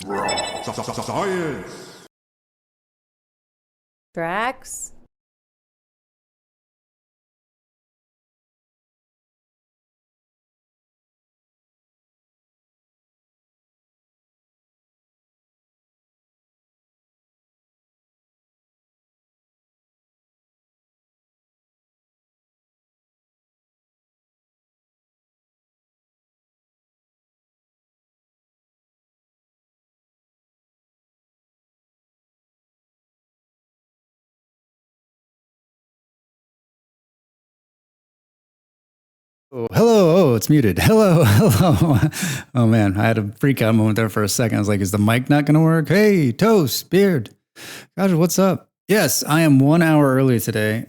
Science. Drax? Oh, hello. Oh, it's muted. Hello. Hello. Oh, man. I had a freak out moment there for a second. I was like, is the mic not going to work? Hey, Toast, Beard. Gosh, what's up? Yes, I am 1 hour early today.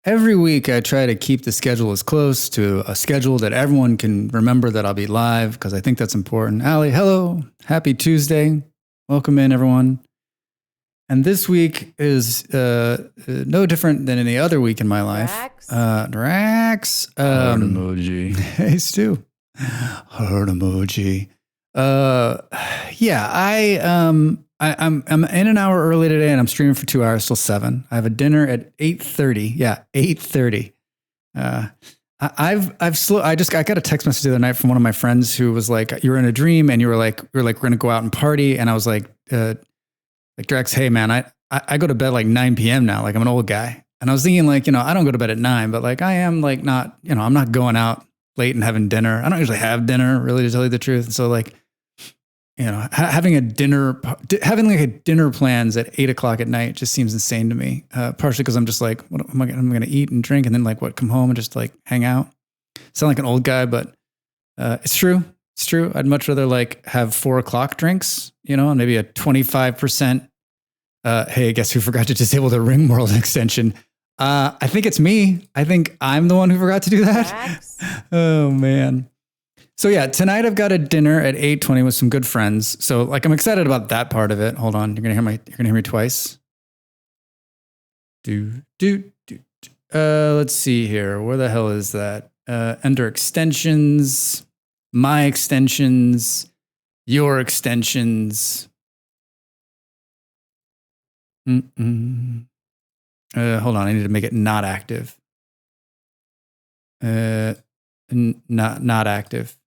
Every week I try to keep the schedule as close to a schedule that everyone can remember that I'll be live because I think that's important. Allie, hello. Happy Tuesday. Welcome in, everyone. And this week is no different than any other week in my life. Drax. Heart emoji. Hey, Stu. Heart emoji. I'm in an hour early today, and I'm streaming for 2 hours till 7. I have a dinner at 8:30. Yeah, 8:30. I got a text message the other night from one of my friends who was like, "You were in a dream, and we're going to go out and party," and I was like Drex, hey man, I go to bed like 9 p.m. now. Like I'm an old guy. And I was thinking like, I don't go to bed at 9, but like I am like not, I'm not going out late and having dinner. I don't usually have dinner, really, to tell you the truth. And so like, having like a dinner plans at 8 o'clock at night just seems insane to me. Partially because I'm just like, what am I going to eat and drink and then like come home and just like hang out? Sound like an old guy, but it's true. It's true. I'd much rather like have 4 o'clock drinks, and maybe a 25%. Hey, guess who forgot to disable the Ring World extension? I think it's me. I think I'm the one who forgot to do that. Oh man. So yeah, tonight I've got a dinner at 8:20 with some good friends. So like I'm excited about that part of it. Hold on, you're gonna hear me twice. Let's see here. Where the hell is that? Enter extensions. My extensions, your extensions. Hold on, I need to make it not active. Not active.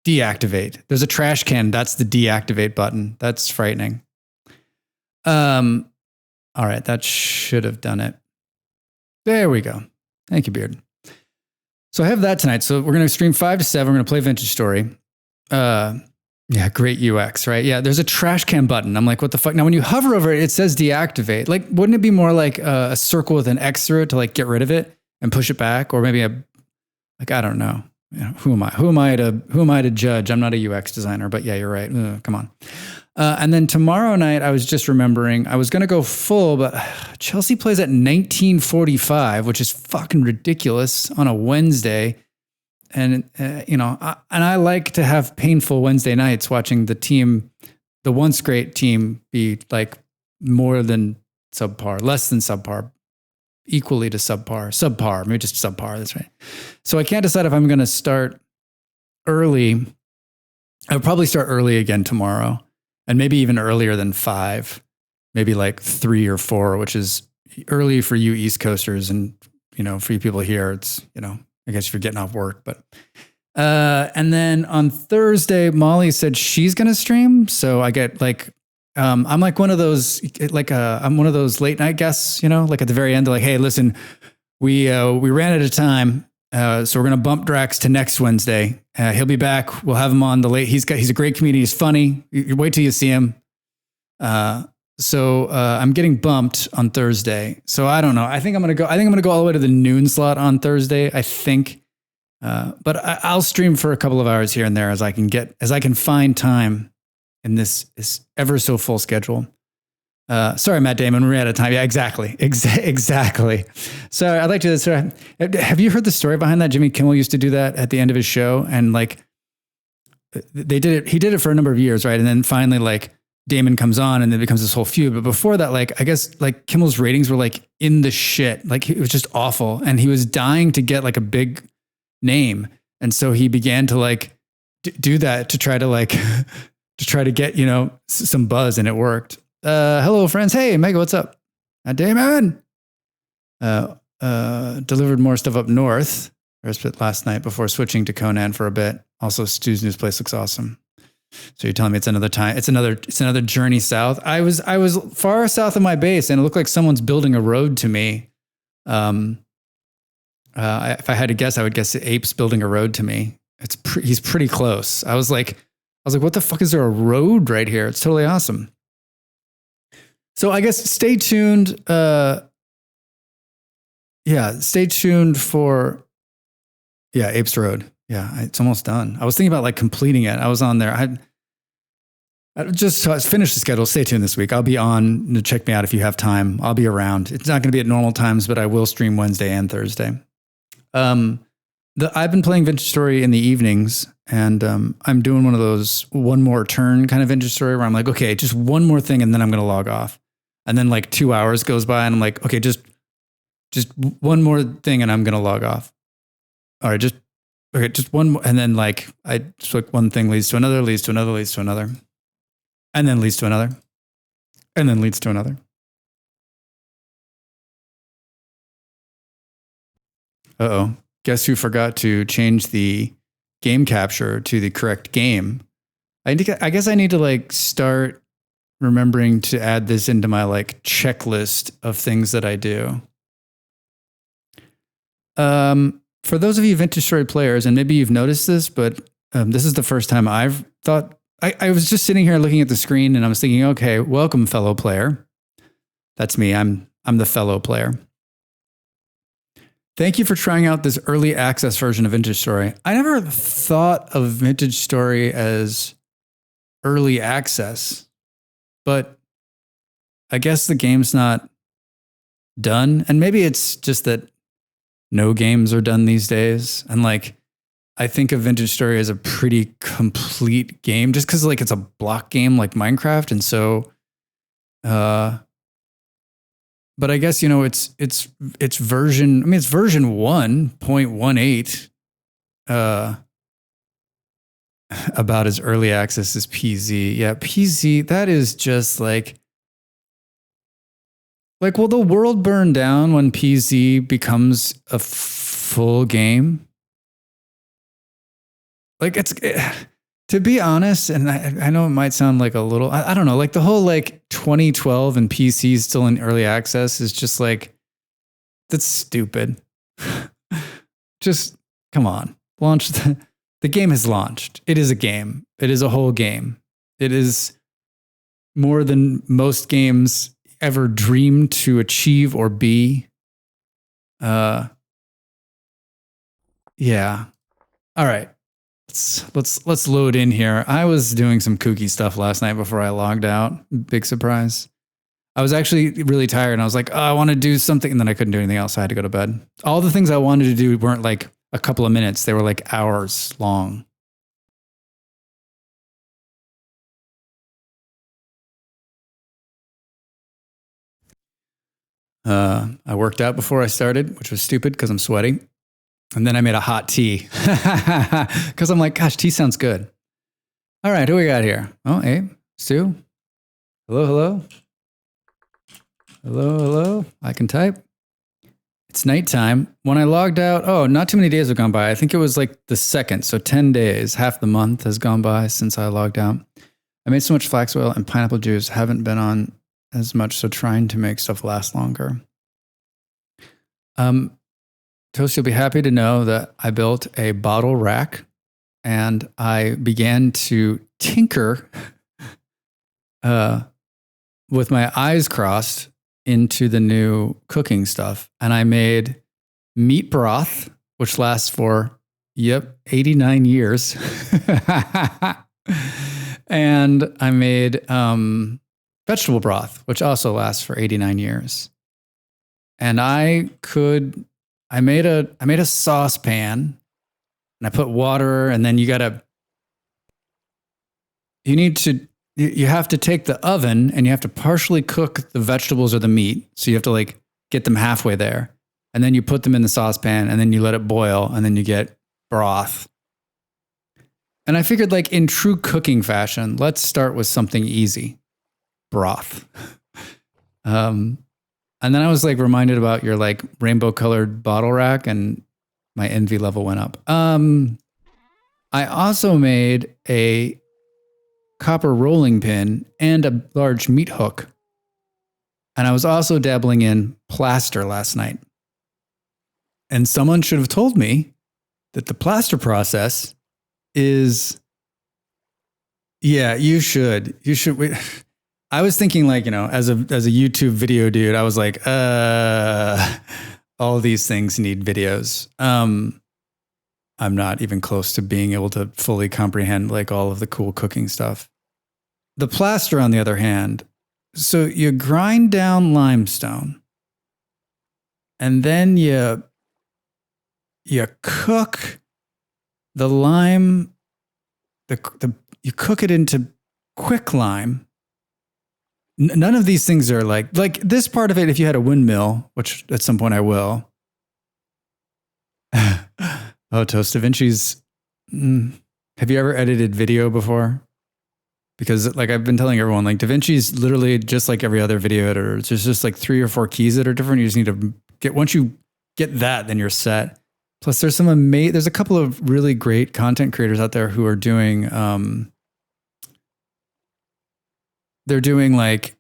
Deactivate. There's a trash can. That's the deactivate button. That's frightening. All right, that should have done it. There we go. Thank you, Beard. So I have that tonight. So we're going to stream 5 to 7. We're going to play Vintage Story. Yeah, great UX, right? Yeah, there's a trash can button. I'm like, what the fuck? Now, when you hover over it, it says deactivate. Like, wouldn't it be more like a circle with an X through it to like get rid of it and push it back? Or maybe I don't know. Who am I? Who am I to judge? I'm not a UX designer, but yeah, you're right. Come on. And then tomorrow night, I was just remembering I was going to go full, but Chelsea plays at 19:45, which is fucking ridiculous on a Wednesday. And, I like to have painful Wednesday nights watching the once great team be like more than subpar, less than subpar, equally to subpar, maybe just subpar. That's right. So I can't decide if I'm going to start early. I'll probably start early again tomorrow. And maybe even earlier than 5, maybe like 3 or 4, which is early for you East Coasters. And, for you people here, it's, I guess if you're getting off work, but, and then on Thursday, Molly said she's going to stream. So I get like, I'm like one of those, I'm one of those late night guests, like at the very end, like, hey, listen, we ran out of time. So we're going to bump Drax to next Wednesday. He'll be back. We'll have him on the late. He's a great comedian. He's funny. You wait till you see him. So I'm getting bumped on Thursday. So I don't know. I think I'm going to go all the way to the noon slot on Thursday. I think, but I'll stream for a couple of hours here and there as I can find time in this ever so full schedule. Sorry, Matt Damon, we're out of time. Yeah, exactly. So I'd like to, have you heard the story behind that? Jimmy Kimmel used to do that at the end of his show. And like, he did it for a number of years, right? And then finally like Damon comes on and then it becomes this whole feud. But before that, like, I guess like Kimmel's ratings were like in the shit. Like it was just awful. And he was dying to get like a big name. And so he began to like do that to try to like to try to get some buzz, and it worked. Hello friends, hey Mega, what's up? Damon. Delivered more stuff up north. Respite last night before switching to Conan for a bit. Also, Stu's new place looks awesome. So you're telling me it's another time? It's another journey south. I was far south of my base, and it looked like someone's building a road to me. If I had to guess, I would guess the ape's building a road to me. He's pretty close. I was like, what the fuck is there a road right here? It's totally awesome. So I guess stay tuned. Stay tuned for Apes Road. Yeah, it's almost done. I was thinking about like completing it. I was on there. I just finished the schedule. Stay tuned this week. I'll be on. Check me out if you have time. I'll be around. It's not going to be at normal times, but I will stream Wednesday and Thursday. I've been playing Vintage Story in the evenings, and I'm doing one of those one more turn kind of Vintage Story where I'm like, okay, just one more thing, and then I'm going to log off. And then like 2 hours goes by, and I'm like, okay, just one more thing, and I'm going to log off. All right, just one more. And then like, one thing leads to another, leads to another, leads to another, and then leads to another, and then leads to another. Uh-oh. Guess who forgot to change the game capture to the correct game? I guess I need to like start remembering to add this into my like checklist of things that I do. For those of you Vintage Story players, and maybe you've noticed this, but this is the first time I've thought. I was just sitting here looking at the screen, and I was thinking, okay, welcome, fellow player. That's me. I'm the fellow player. Thank you for trying out this early access version of Vintage Story. I never thought of Vintage Story as early access, but I guess the game's not done. And maybe it's just that no games are done these days. And like, I think of Vintage Story as a pretty complete game just because like it's a block game like Minecraft. And so, but I guess, it's version, it's version 1.18, about as early access as PZ. Yeah, PZ, that is just like, will the world burn down when PZ becomes a full game? Like to be honest, and I know it might sound like a little, I don't know, like the whole like 2012 and PC still in early access is just like, that's stupid. Just come on, launch the game has launched. It is a game. It is a whole game. It is more than most games ever dreamed to achieve or be. Yeah. All right. Let's load in here. I was doing some kooky stuff last night before I logged out. Big surprise. I was actually really tired, and I was like, oh, I want to do something, and then I couldn't do anything else. I had to go to bed. All the things I wanted to do weren't like a couple of minutes. They were like hours long. I worked out before I started, which was stupid because I'm sweaty. And then I made a hot tea because I'm like, gosh, tea sounds good. All right, who we got here? Oh, hey, Stu. Hello, hello. Hello, hello. I can type. It's nighttime. When I logged out, not too many days have gone by. I think it was like the 2nd, so 10 days. Half the month has gone by since I logged out. I made so much flax oil and pineapple juice. Haven't been on as much, so trying to make stuff last longer. Toast, you'll be happy to know that I built a bottle rack, and I began to tinker with my eyes crossed into the new cooking stuff. And I made meat broth, which lasts for, 89 years. And I made vegetable broth, which also lasts for 89 years. And I made a saucepan, and I put water, and then you have to take the oven, and you have to partially cook the vegetables or the meat. So you have to like get them halfway there, and then you put them in the saucepan, and then you let it boil, and then you get broth. And I figured, like, in true cooking fashion, let's start with something easy. Broth. And then I was like reminded about your like rainbow colored bottle rack, and my envy level went up. I also made a copper rolling pin and a large meat hook. And I was also dabbling in plaster last night. And someone should have told me that the plaster process is, yeah, you should. Wait. I was thinking, like, you know, as a YouTube video dude, I was like, all these things need videos. I'm not even close to being able to fully comprehend like all of the cool cooking stuff. The plaster, on the other hand, so you grind down limestone, and then you cook the lime. You cook it into quicklime. None of these things are like this part of it. If you had a windmill, which at some point I will. Oh, Toast Da Vinci's. Have you ever edited video before? Because like I've been telling everyone, like Da Vinci's literally just like every other video editor. It's just like 3 or 4 keys that are different. You just need to get, once you get that, then you're set. Plus there's there's a couple of really great content creators out there who are doing, they're doing like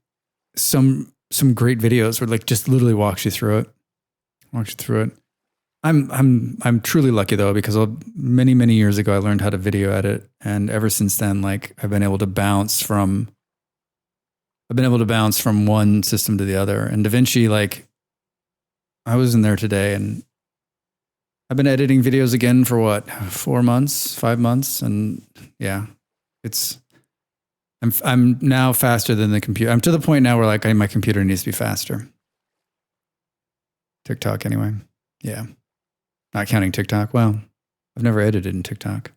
some great videos where like just literally walks you through it. I'm truly lucky though, because many years ago I learned how to video edit, and ever since then, like I've been able to bounce from one system to the other. And Da Vinci, like I was in there today, and I've been editing videos again for what, 4 months, 5 months, and yeah, I'm now faster than the computer. I'm to the point now where like my computer needs to be faster. TikTok anyway. Yeah. Not counting TikTok. Well, I've never edited in TikTok.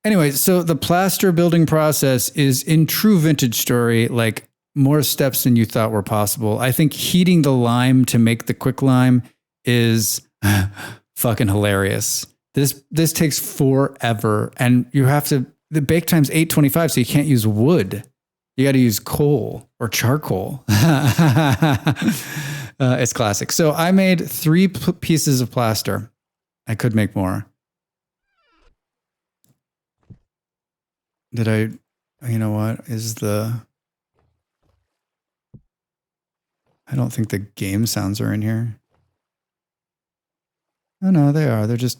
Anyway, so the plaster building process is, in true vintage story, like more steps than you thought were possible. I think heating the lime to make the quicklime is fucking hilarious. This takes forever, and you have to, the bake time's 8:25, so you can't use wood. You got to use coal or charcoal. It's classic. So I made 3 pieces of plaster. I could make more. Did I, you know what is I don't think the game sounds are in here. Oh no, they are. They're just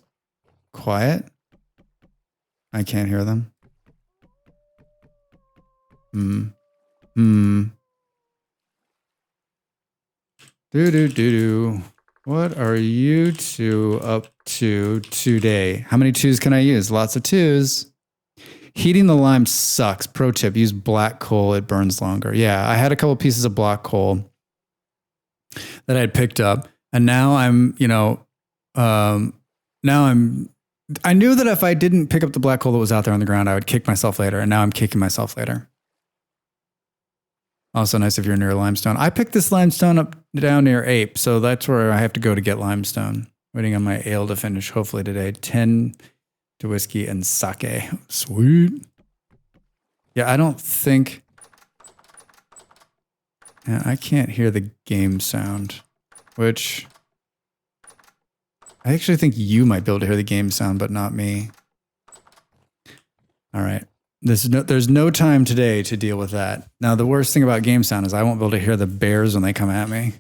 quiet. I can't hear them. What are you two up to today? How many 2s can I use? Lots of 2s. Heating the lime sucks. Pro tip, use black coal. It burns longer. Yeah, I had a couple pieces of black coal that I had picked up, and now I'm, I knew that if I didn't pick up the black coal that was out there on the ground, I would kick myself later, and now I'm kicking myself later. Also nice if you're near limestone. I picked this limestone up down near Ape, so that's where I have to go to get limestone. Waiting on my ale to finish, hopefully today. 10 to whiskey and sake. Sweet. Yeah, I don't think... Yeah, I can't hear the game sound, which... I actually think you might be able to hear the game sound, but not me. All right. There's no time today to deal with that. Now, the worst thing about game sound is I won't be able to hear the bears when they come at me.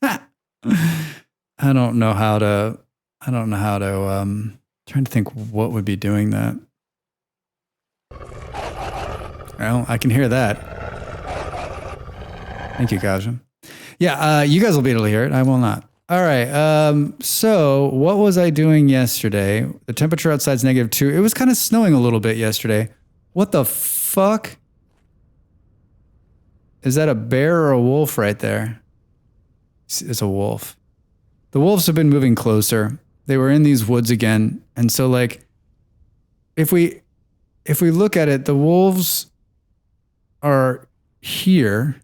I don't know how to, trying to think what would be doing that. Well, I can hear that. Thank you, Kaja. Yeah, you guys will be able to hear it. I will not. All right. So what was I doing yesterday? The temperature outside's -2. It was kind of snowing a little bit yesterday. What the fuck? Is that a bear or a wolf right there? It's a wolf. The wolves have been moving closer. They were in these woods again. And so like, if we look at it, the wolves are here.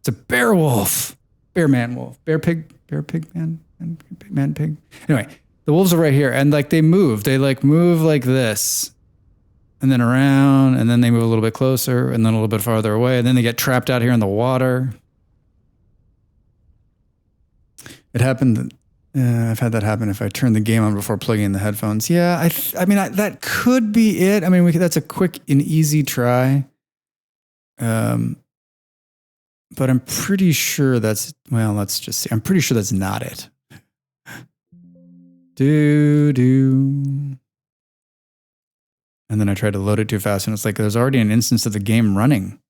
It's a bear wolf, bear man wolf, bear pig man pig. Anyway, the wolves are right here, and like they move like this, and then around, and then they move a little bit closer, and then a little bit farther away, and then they get trapped out here in the water. It happened. I've had that happen if I turn the game on before plugging in the headphones. Yeah, I mean, that could be it. I mean, that's a quick and easy try. But I'm pretty sure that's, well, let's just see. I'm pretty sure that's not it. And then I tried to load it too fast, and it's like there's already an instance of the game running.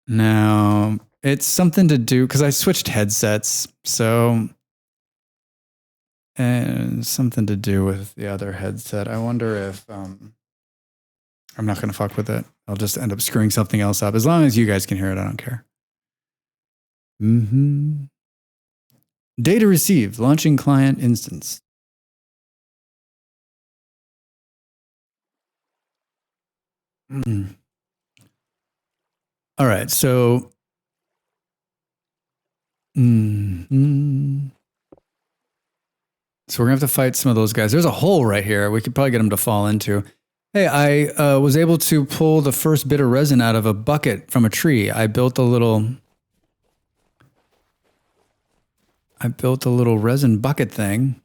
Now, it's something to do, because I switched headsets, so... And something to do with the other headset. I wonder if... I'm not going to fuck with it. I'll just end up screwing something else up. As long as you guys can hear it, I don't care. Data received. Launching client instance. All right, so... So we're going to have to fight some of those guys. There's a hole right here. We could probably get them to fall into. Hey, I was able to pull the first bit of resin out of a bucket from a tree. I built a little resin bucket thing.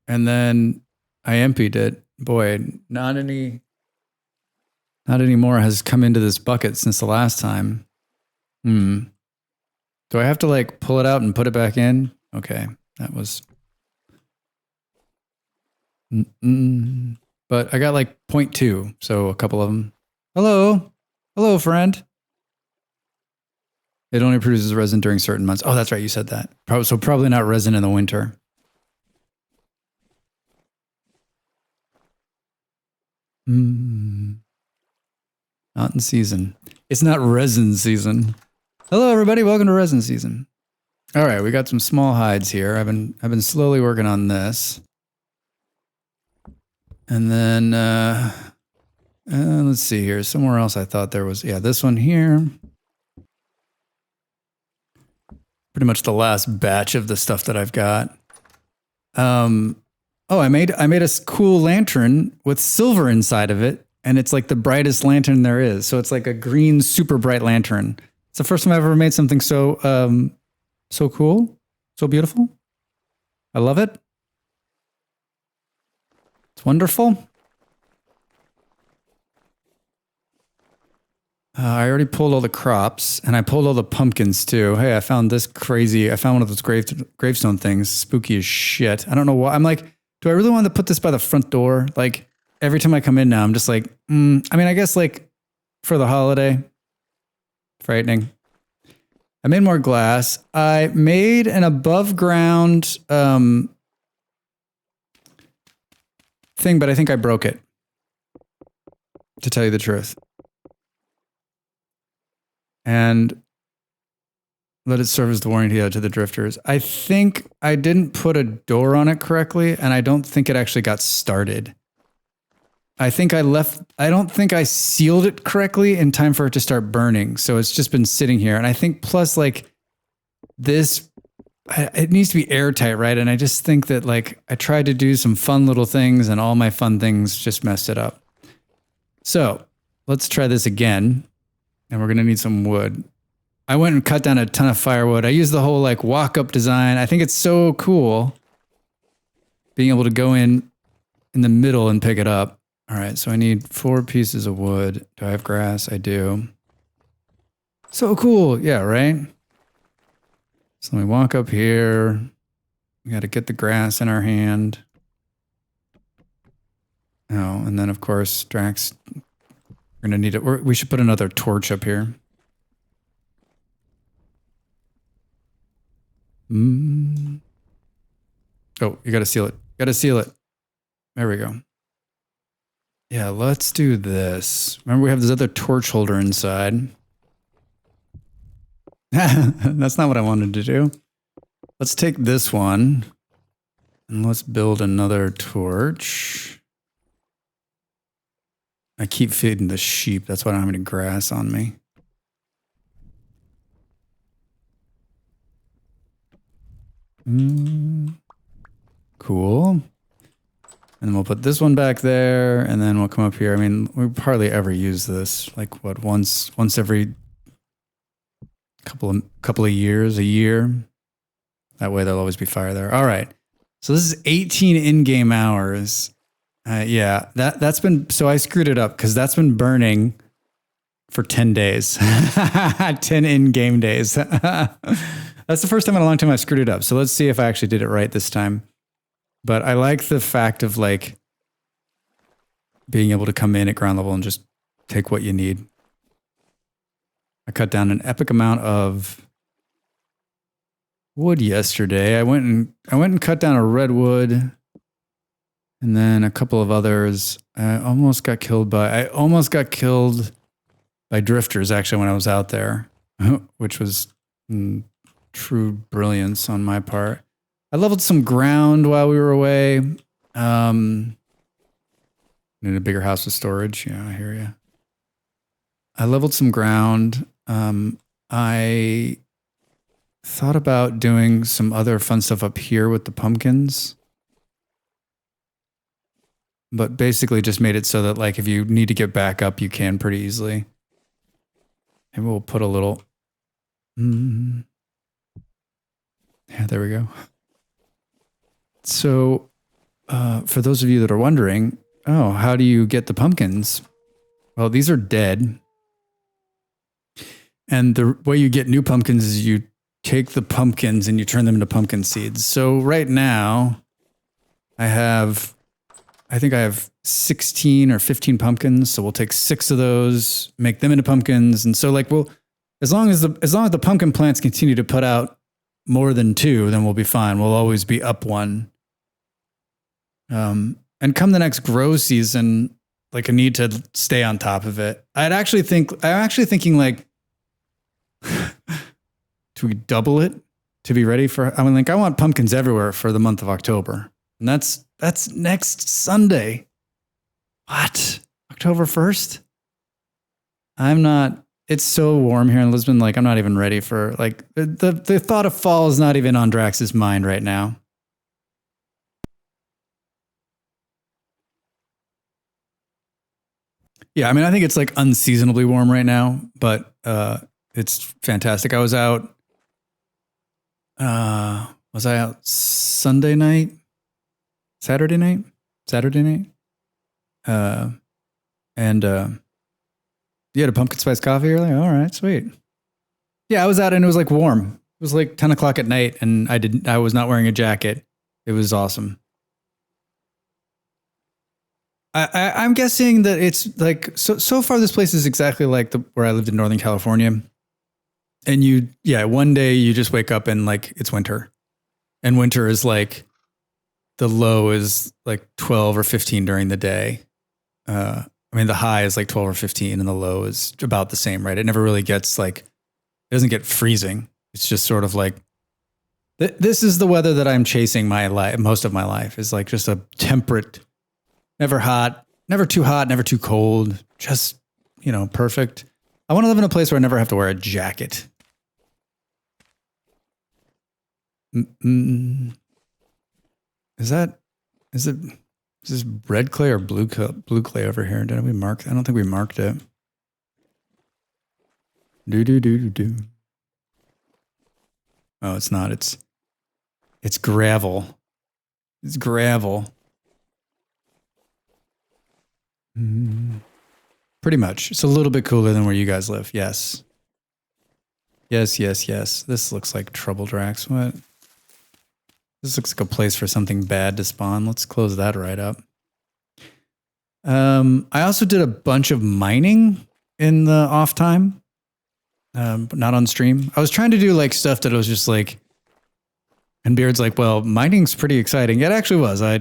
And then I emptied it. Boy, not any more has come into this bucket since the last time. Do I have to like pull it out and put it back in? Okay, that was... But I got like 0.2, so a couple of them. Hello, friend. It only produces resin during certain months. Oh, that's right, you said that. So probably not resin in the winter. Not in season. It's not resin season. Hello, everybody. Welcome to resin season. All right, we got some small hides here. I've been slowly working on this. And then, let's see here. Somewhere else I thought there was, yeah, this one here. Pretty much the last batch of the stuff that I've got. Oh, I made a cool lantern with silver inside of it. And it's like the brightest lantern there is. So it's like a green, super bright lantern. It's the first time I've ever made something so, so cool, so beautiful. I love it. It's wonderful. I already pulled all the crops, and I pulled all the pumpkins too. Hey, I found this crazy. I found one of those gravestone things, spooky as shit. I don't know why. I'm like, do I really want to put this by the front door? Like every time I come in now, I'm just like, I mean, I guess like for the holiday, frightening. I made more glass. I made an above ground thing, but I think I broke it, to tell you the truth. And let it serve as the warning to the drifters. I think I didn't put a door on it correctly, and I don't think it actually got started. I don't think I sealed it correctly in time for it to start burning. So it's just been sitting here. And I think plus like this, it needs to be airtight, right? And I just think that like I tried to do some fun little things and all my fun things just messed it up. So let's try this again. And we're going to need some wood. I went and cut down a ton of firewood. I used the whole like walk-up design. I think it's so cool being able to go in the middle and pick it up. All right, so I need 4 pieces of wood. Do I have grass? I do. So cool. Yeah, right? So let me walk up here. We got to get the grass in our hand. Oh, and then of course, Drax, we're going to need it. We should put another torch up here. Oh, you got to seal it. Got to seal it. There we go. Yeah, let's do this. Remember, we have this other torch holder inside. That's not what I wanted to do. Let's take this one and let's build another torch. I keep feeding the sheep. That's why I don't have any grass on me. Cool. And then we'll put this one back there, and then we'll come up here. I mean, we hardly ever use this. Like what, once every couple of years, a year. That way there'll always be fire there. All right. So this is 18 in-game hours. Yeah, that's been, so I screwed it up because that's been burning for 10 days. 10 in-game days. That's the first time in a long time I screwed it up. So let's see if I actually did it right this time. But I like the fact of like being able to come in at ground level and just take what you need. I cut down an epic amount of wood yesterday. I went and cut down a redwood and then a couple of others. I almost got killed by drifters actually when I was out there, which was true brilliance on my part. I leveled some ground while we were away. Need a bigger house with storage. Yeah, I hear you. I leveled some ground. I thought about doing some other fun stuff up here with the pumpkins. But basically just made it so that like if you need to get back up, you can pretty easily. Maybe we'll put a little... Yeah, there we go. So, for those of you that are wondering, oh, how do you get the pumpkins? Well, these are dead. And the way you get new pumpkins is you take the pumpkins and you turn them into pumpkin seeds. So right now, I think I have 16 or 15 pumpkins. So we'll take 6 of those, make them into pumpkins. And so like, as long as the pumpkin plants continue to put out more than 2, then we'll be fine. We'll always be up 1. And come the next grow season, like I need to stay on top of it. I'm actually thinking like, do we double it to be ready for, I mean, like I want pumpkins everywhere for the month of October. And that's next Sunday. What? October 1st? It's so warm here in Lisbon. Like I'm not even ready for like the thought of fall is not even on Drax's mind right now. Yeah, I mean, I think it's like unseasonably warm right now, but it's fantastic. I was out. Was I out Sunday night? Saturday night? And you had a pumpkin spice coffee earlier? All right, sweet. Yeah, I was out and it was like warm. It was like 10 o'clock at night and I was not wearing a jacket. It was awesome. I'm guessing that it's like, so far this place is exactly like where I lived in Northern California. And one day you just wake up and like it's winter. And winter is like, the low is like 12 or 15 during the day. I mean, the high is like 12 or 15 and the low is about the same, right? It never really gets like, it doesn't get freezing. It's just sort of like, this is the weather that I'm chasing most of my life is like just a temperate, never hot, never too hot, never too cold. Just, perfect. I want to live in a place where I never have to wear a jacket. Is this red clay or blue clay over here? Did we mark? I don't think we marked it. Do. Oh, it's not. It's gravel. It's gravel. Pretty much. It's a little bit cooler than where you guys live. Yes. Yes. This looks like trouble, Drax. What? This looks like a place for something bad to spawn. Let's close that right up. I also did a bunch of mining in the off time, but not on stream. I was trying to do like stuff that was just like, and Beard's like, well, mining's pretty exciting. It actually was. I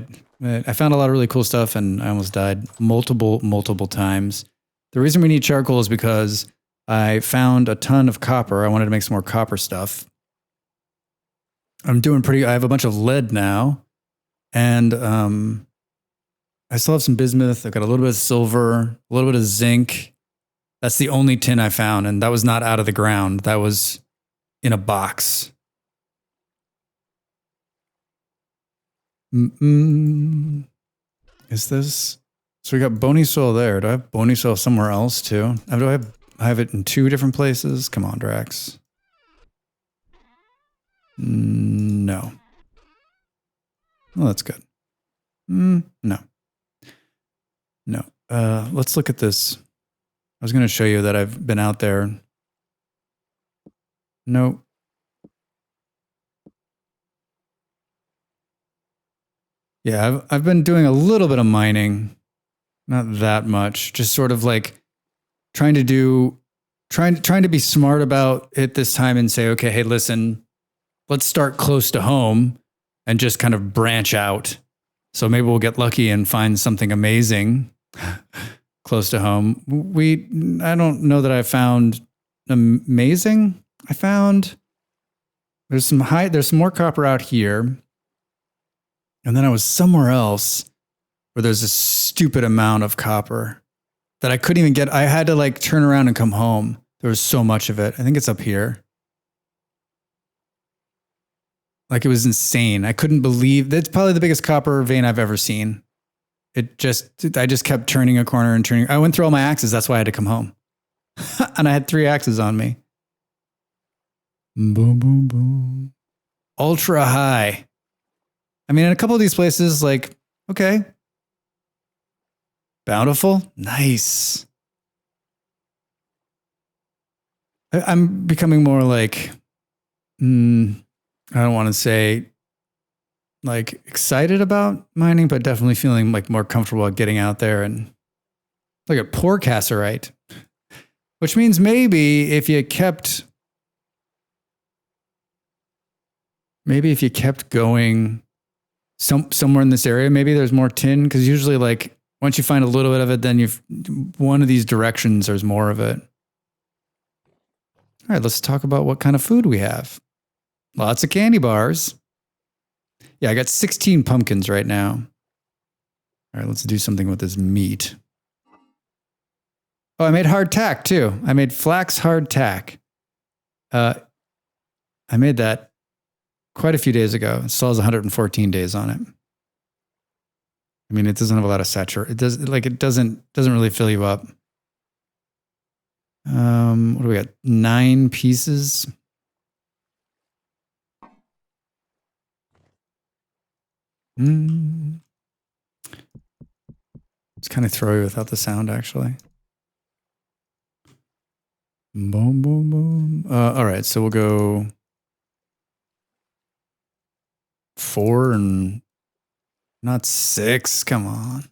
found a lot of really cool stuff and I almost died multiple times. The reason we need charcoal is because I found a ton of copper. I wanted to make some more copper stuff. I have a bunch of lead now and, I still have some bismuth. I've got a little bit of silver, a little bit of zinc. That's the only tin I found. And that was not out of the ground. That was in a box. Is this? So we got bony soil there. Do I have bony soil somewhere else too? Do I have it in 2 different places? Come on, Drax. No. Well, that's good. No. No. Let's look at this. I was going to show you that I've been out there. Nope. Yeah, I've been doing a little bit of mining. Not that much. Just sort of like trying to be smart about it this time and say, okay, hey, listen, let's start close to home and just kind of branch out. So maybe we'll get lucky and find something amazing close to home. I don't know that I found amazing. I found there's some more copper out here. And then I was somewhere else where there's a stupid amount of copper that I couldn't even get. I had to like turn around and come home. There was so much of it. I think it's up here. Like it was insane. I couldn't believe that's probably the biggest copper vein I've ever seen. I just kept turning a corner and turning. I went through all my axes. That's why I had to come home. And I had 3 axes on me. Boom, boom, boom. Ultra high. I mean, in a couple of these places, like, okay. Bountiful. Nice. I'm becoming more like, I don't want to say like excited about mining, but definitely feeling like more comfortable getting out there and look at poor Casserite, which means maybe if you kept going somewhere in this area, maybe there's more tin. Cause usually like once you find a little bit of it, then one of these directions, there's more of it. All right, let's talk about what kind of food we have. Lots of candy bars. Yeah, I got 16 pumpkins right now. All right, let's do something with this meat. Oh, I made hardtack too. I made flax hardtack. I made that quite a few days ago. It still has 114 days on it. I mean, it doesn't have a lot of saturation. It doesn't really fill you up. What do we got? 9 pieces. It's kind of throwy without the sound, actually. Boom, boom, boom. All right, so we'll go 4 and not 6. Come on.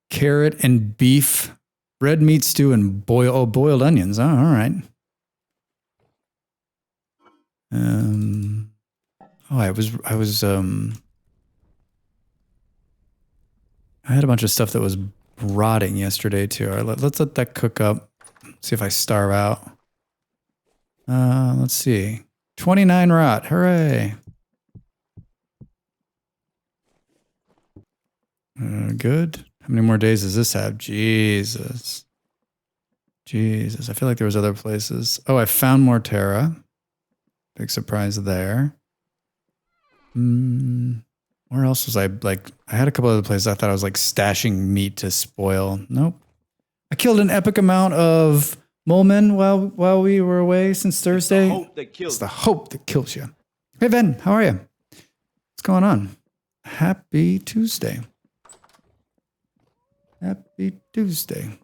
Carrot and beef, red meat stew, and boiled onions. Oh, all right. I had a bunch of stuff that was rotting yesterday too. All right, let's let that cook up. See if I starve out. Let's see. 29 rot. Hooray. Good. How many more days does this have? Jesus. I feel like there was other places. Oh, I found more Terra. Big surprise there. Where else was I? Like, I had a couple other places I thought I was like stashing meat to spoil. Nope. I killed an epic amount of mole men while we were away since Thursday. It's the hope that kills you. Hey, Ben, how are you? What's going on? Happy Tuesday. Happy Tuesday.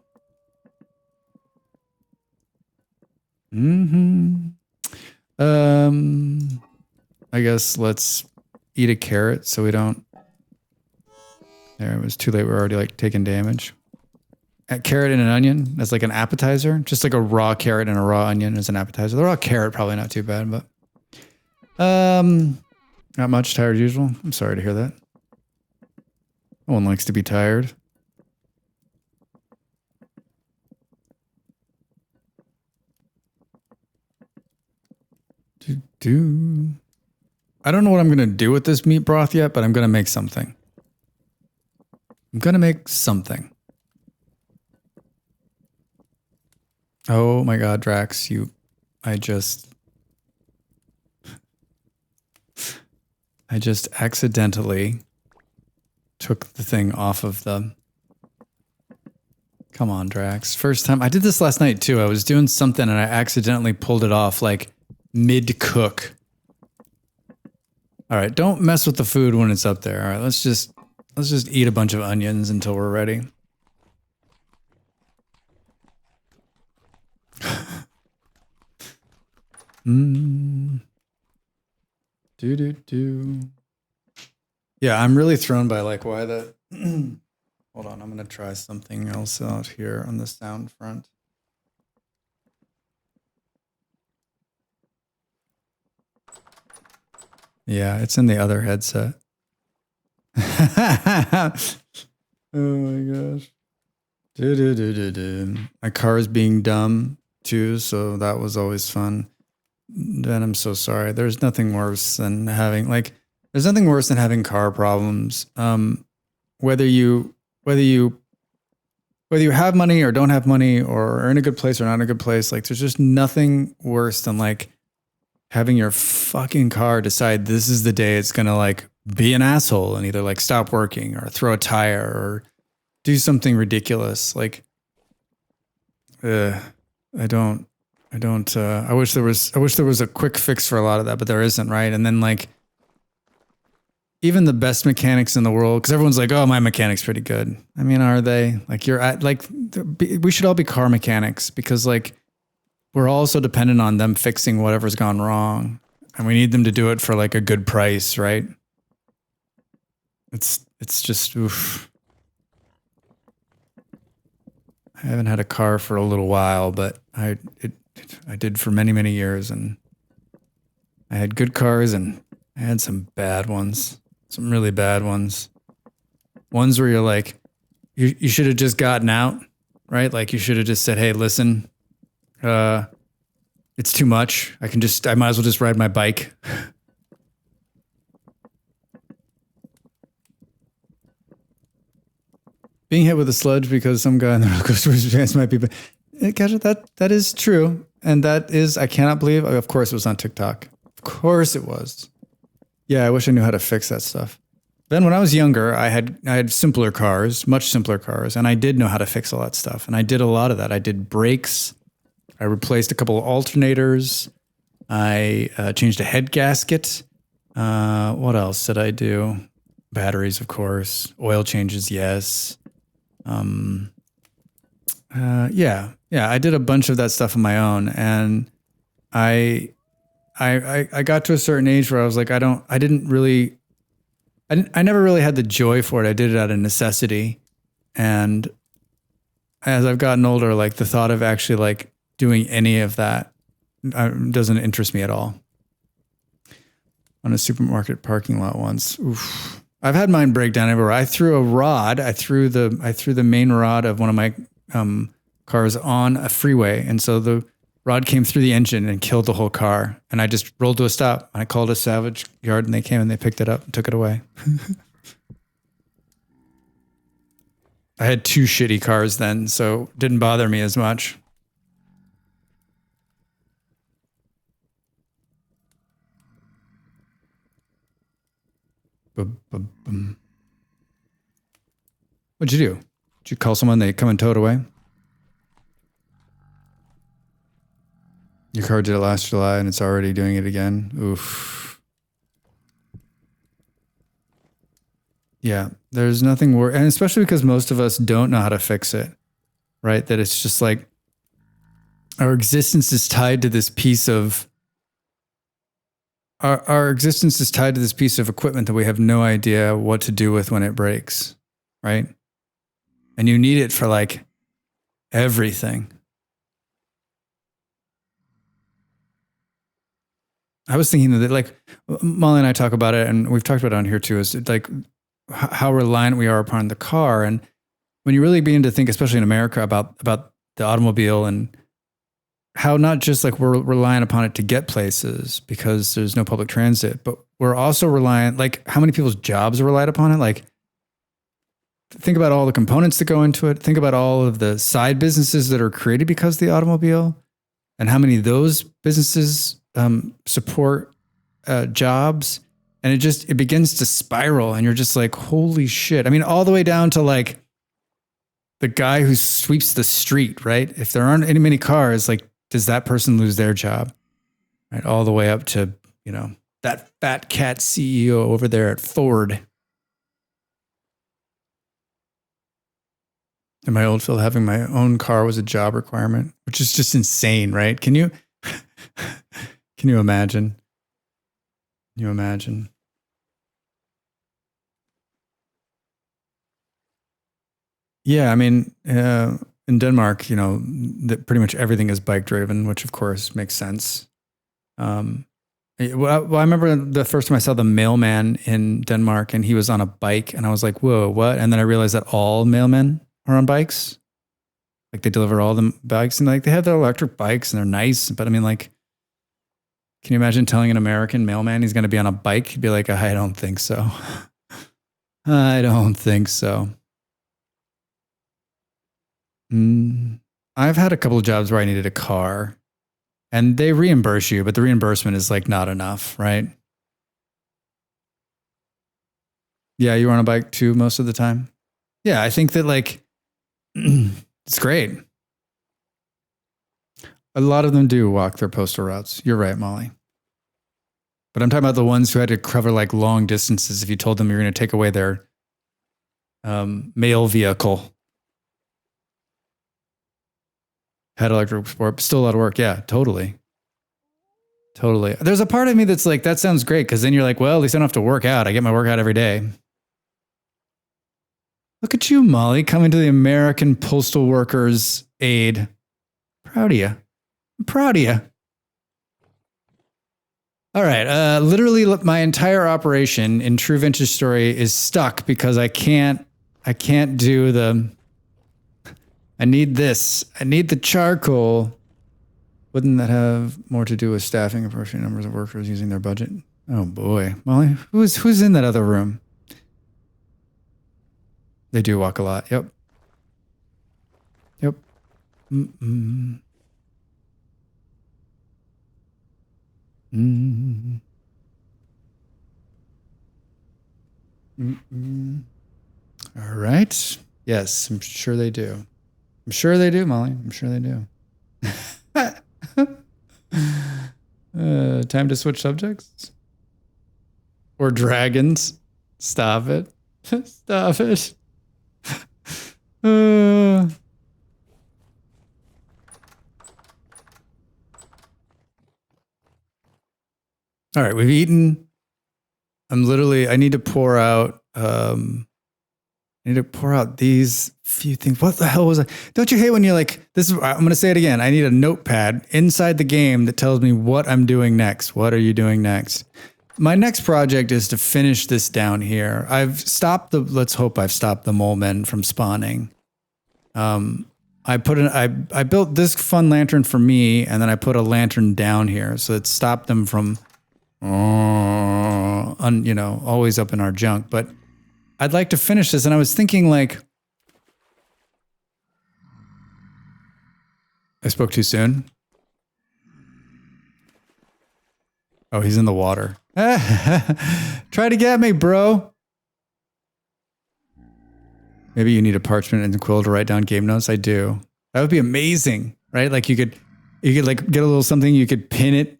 I guess let's eat a carrot so we don't. There, it was too late. We're already like taking damage. A carrot and an onion as like an appetizer. Just like a raw carrot and a raw onion as an appetizer. The raw carrot probably not too bad, but not much. Tired as usual. I'm sorry to hear that. No one likes to be tired. I don't know what I'm going to do with this meat broth yet, but I'm going to make something. Oh my God, Drax, I I just accidentally took the thing off of the... Come on, Drax. First time. I did this last night too. I was doing something and I accidentally pulled it off like mid-cook. All right, don't mess with the food when it's up there. All right, let's just eat a bunch of onions until we're ready. Yeah, I'm really thrown by like why the... Hold on, I'm going to try something else out here on the sound front. Yeah, it's in the other headset. Oh my gosh. My car is being dumb too, so that was always fun. Ben, I'm so sorry. There's nothing worse than having car problems. Whether you have money or don't have money or are in a good place or not in a good place, like there's just nothing worse than like having your fucking car decide this is the day it's going to like be an asshole and either like stop working or throw a tire or do something ridiculous. Like, I wish there was a quick fix for a lot of that, but there isn't, right? And then like, even the best mechanics in the world, because everyone's like, oh, my mechanic's pretty good. I mean, are they? Like we should all be car mechanics because like we're all so dependent on them fixing whatever's gone wrong. And we need them to do it for like a good price, right? It's just, oof. I haven't had a car for a little while, but I did for many, many years. And I had good cars and I had some bad ones. Some really bad ones. Ones where you're like, you should have just gotten out, right? Like you should have just said, hey, listen, it's too much. I might as well just ride my bike. Being hit with a sludge because some guy in the roller coaster was advanced might be, that is true. And that is, I cannot believe, of course it was on TikTok. Of course it was. Yeah, I wish I knew how to fix that stuff. Then when I was younger, I had simpler cars, much simpler cars, and I did know how to fix all that stuff. And I did a lot of that. I did brakes. I replaced a couple of alternators. I changed a head gasket. What else did I do? Batteries, of course. Oil changes, yes. Yeah. I did a bunch of that stuff on my own, and I got to a certain age where I was like, I never really had the joy for it. I did it out of necessity. And as I've gotten older, like the thought of actually like doing any of that doesn't interest me at all. On a supermarket parking lot once. Oof. I've had mine break down everywhere. I threw a rod. I threw the main rod of one of my cars on a freeway. And so the rod came through the engine and killed the whole car. And I just rolled to a stop. I called a salvage yard and they came and they picked it up and took it away. I had two shitty cars then, so it didn't bother me as much. What'd you do? Did you call someone, they come and tow it away? Your car did it last July and it's already doing it again. Oof. Yeah, there's nothing worse. And especially because most of us don't know how to fix it, right? That it's just like our existence is tied to this piece of our existence is tied to this piece of equipment that we have no idea what to do with when it breaks, right? And you need it for like everything. I was thinking that like Molly and I talk about it, and we've talked about it on here too, is like how reliant we are upon the car. And when you really begin to think, especially in America, about the automobile and how not just like we're reliant upon it to get places because there's no public transit, but we're also reliant, like how many people's jobs are relied upon it? Like think about all the components that go into it. Think about all of the side businesses that are created because of the automobile and how many of those businesses support jobs. And it begins to spiral and you're just like, holy shit. I mean, all the way down to like the guy who sweeps the street, right? If there aren't any many cars, like, does that person lose their job? Right? All the way up to, you know, that fat cat CEO over there at Ford. In my old field, having my own car was a job requirement, which is just insane, right? Can you imagine? Can you imagine? Yeah, I mean, in Denmark, you know, pretty much everything is bike driven, which of course makes sense. Well, I remember the first time I saw the mailman in Denmark, and he was on a bike, and I was like, "Whoa, what?" And then I realized that all mailmen are on bikes. Like they deliver all the bikes, and like they have their electric bikes, and they're nice. But I mean, like, can you imagine telling an American mailman he's going to be on a bike? He'd be like, "I don't think so. I don't think so." I've had a couple of jobs where I needed a car, and they reimburse you, but the reimbursement is like not enough, right? Yeah, you were on a bike too most of the time. Yeah, I think that like it's great. A lot of them do walk their postal routes. You're right, Molly. But I'm talking about the ones who had to cover like long distances if you told them you're going to take away their mail vehicle. Had electric sport, still a lot of work. Yeah, totally. Totally. There's a part of me that's like, that sounds great, because then you're like, well, at least I don't have to work out. I get my workout every day. Look at you, Molly, coming to the American Postal Workers Aid. Proud of you. I'm proud of you. All right. Literally, my entire operation in True Vintage Story is stuck because I can't do the. I need this. I need the charcoal. Wouldn't that have more to do with staffing, approaching numbers of workers using their budget? Oh boy, Molly, who's in that other room? They do walk a lot. Yep. Yep. Mm-mm. Mm-mm. Mm-mm. All right. Yes, I'm sure they do. I'm sure they do, Molly. I'm sure they do. Time to switch subjects? Or dragons? Stop it. Stop it. All right, we've eaten. I need to pour out these few things. What the hell was I? Don't you hate when you're like, I'm going to say it again. I need a notepad inside the game that tells me what I'm doing next. What are you doing next? My next project is to finish this down here. Let's hope I've stopped the mole men from spawning. I built this fun lantern for me, and then I put a lantern down here. So it stopped them from, always up in our junk. But I'd like to finish this, and I was thinking like, I spoke too soon. Oh, he's in the water. Try to get me, bro. Maybe you need a parchment and a quill to write down game notes. I do. That would be amazing, right? Like you could like get a little something, you could pin it.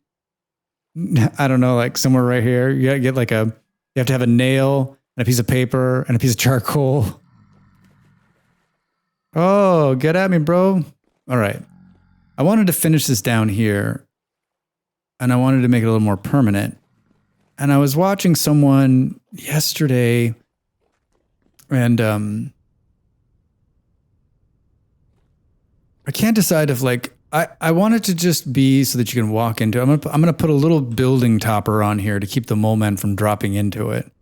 I don't know, like somewhere right here. You gotta get you have to have a nail and a piece of paper and a piece of charcoal. Oh, get at me, bro. All right. I wanted to finish this down here, and I wanted to make it a little more permanent. And I was watching someone yesterday, and I can't decide if I want it to just be so that you can walk into it. I'm gonna put a little building topper on here to keep the mole men from dropping into it,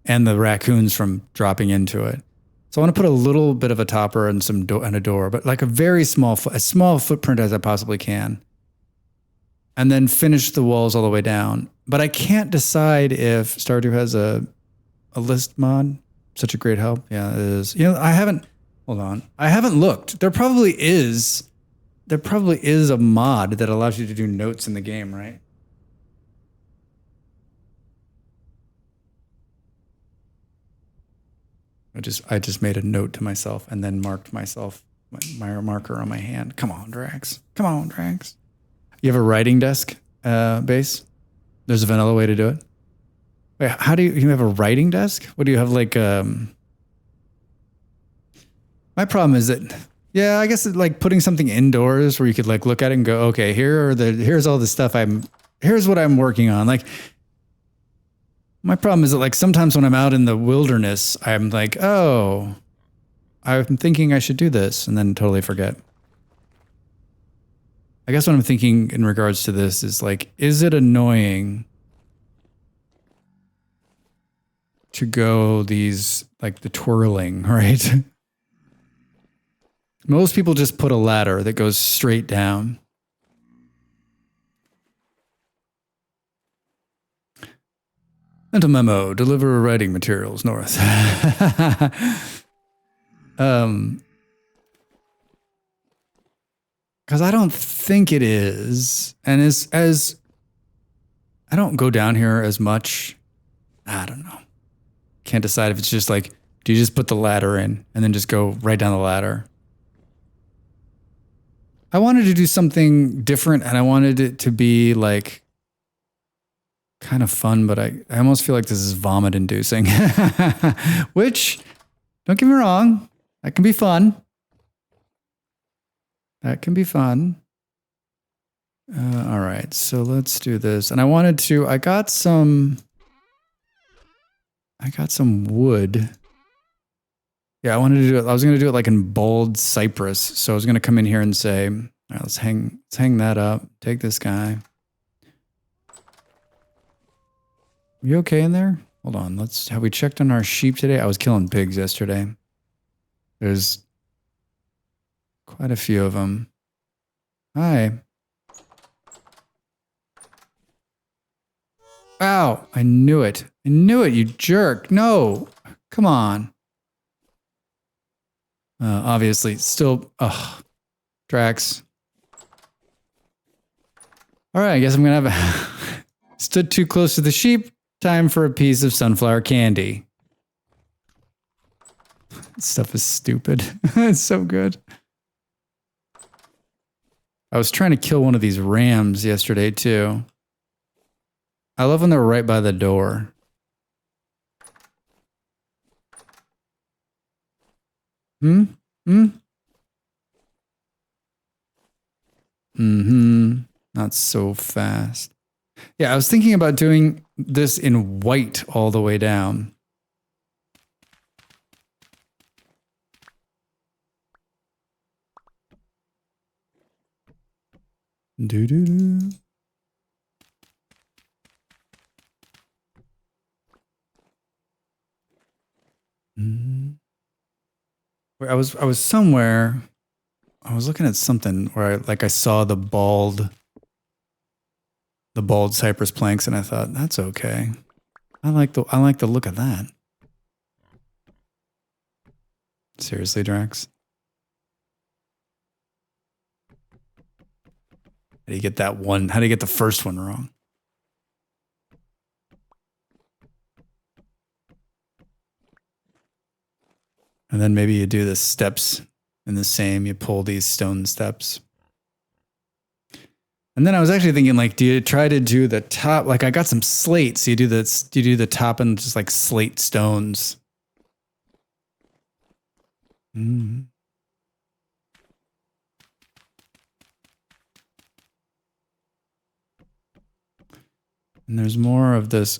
and the raccoons from dropping into it. So I want to put a little bit of a topper and and a door, but like a very small footprint as I possibly can. And then finish the walls all the way down. But I can't decide if Stardew has a list mod. Such a great help. Yeah, it is. Hold on. I haven't looked. There probably is a mod that allows you to do notes in the game, right? I just made a note to myself and then marked myself my marker on my hand. Come on, Drax. Come on, Drax. You have a writing desk, base? There's a vanilla way to do it. Wait, how do you have a writing desk? What do you have like? My problem is that, yeah, I guess like putting something indoors where you could like look at it and go, okay, here's all the stuff here's what I'm working on. Like, my problem is that like sometimes when I'm out in the wilderness, I'm like, oh, I'm thinking I should do this and then totally forget. I guess what I'm thinking in regards to this is like, is it annoying to go these, like the twirling, right? Most people just put a ladder that goes straight down. Mental memo, deliver writing materials north. Because I don't think it is. And as I don't go down here as much, I don't know. Can't decide if it's just like, do you just put the ladder in and then just go right down the ladder? I wanted to do something different and I wanted it to be like kind of fun, but I almost feel like this is vomit inducing. Which, don't get me wrong, that can be fun. That can be fun. All right, so let's do this. And I got some wood. Yeah, I wanted to do it. I was going to do it like in bold cypress. So I was going to come in here and say, all right, let's hang that up. Take this guy. You okay in there? Hold on. Have we checked on our sheep today? I was killing pigs yesterday. There's quite a few of them. Hi. Ow, I knew it. I knew it, you jerk. No, come on. Obviously, still, Drax. All right, I guess I'm going to have stood too close to the sheep. Time for a piece of sunflower candy. This stuff is stupid. It's so good. I was trying to kill one of these rams yesterday, too. I love when they're right by the door. Not so fast. Yeah, I was thinking about doing this in white all the way down. Doo-doo-doo. I was somewhere. I was looking at something where I saw the bald cypress planks, and I thought that's okay. I like the look of that. Seriously, Drax? How do you get that one? How do you get the first one wrong? And then maybe you do the steps in the same, you pull these stone steps. And then I was actually thinking, like, do you try to do the top? Like, I got some slate, so you do the top and just like slate stones. And there's more of this.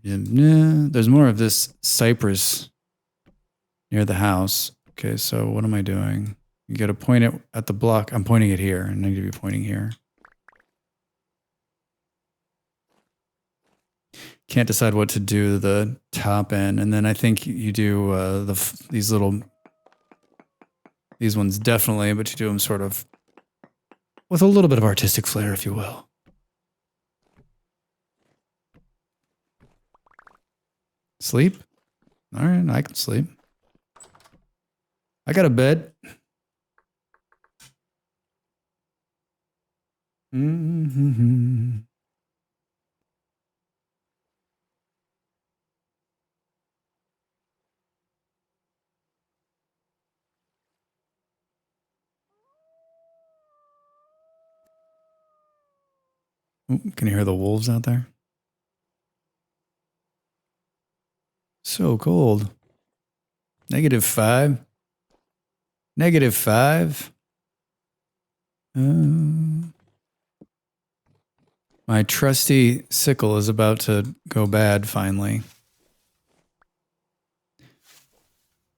There's more of this cypress near the house. Okay, so what am I doing? You got to point it at the block. I'm pointing it here, and I need to be pointing here. Can't decide what to do the top end, and then I think you do these ones definitely, but you do them sort of with a little bit of artistic flair, if you will. Sleep? All right, I can sleep. I got a bed. Ooh, can you hear the wolves out there? So cold. -5. -5. My trusty sickle is about to go bad finally.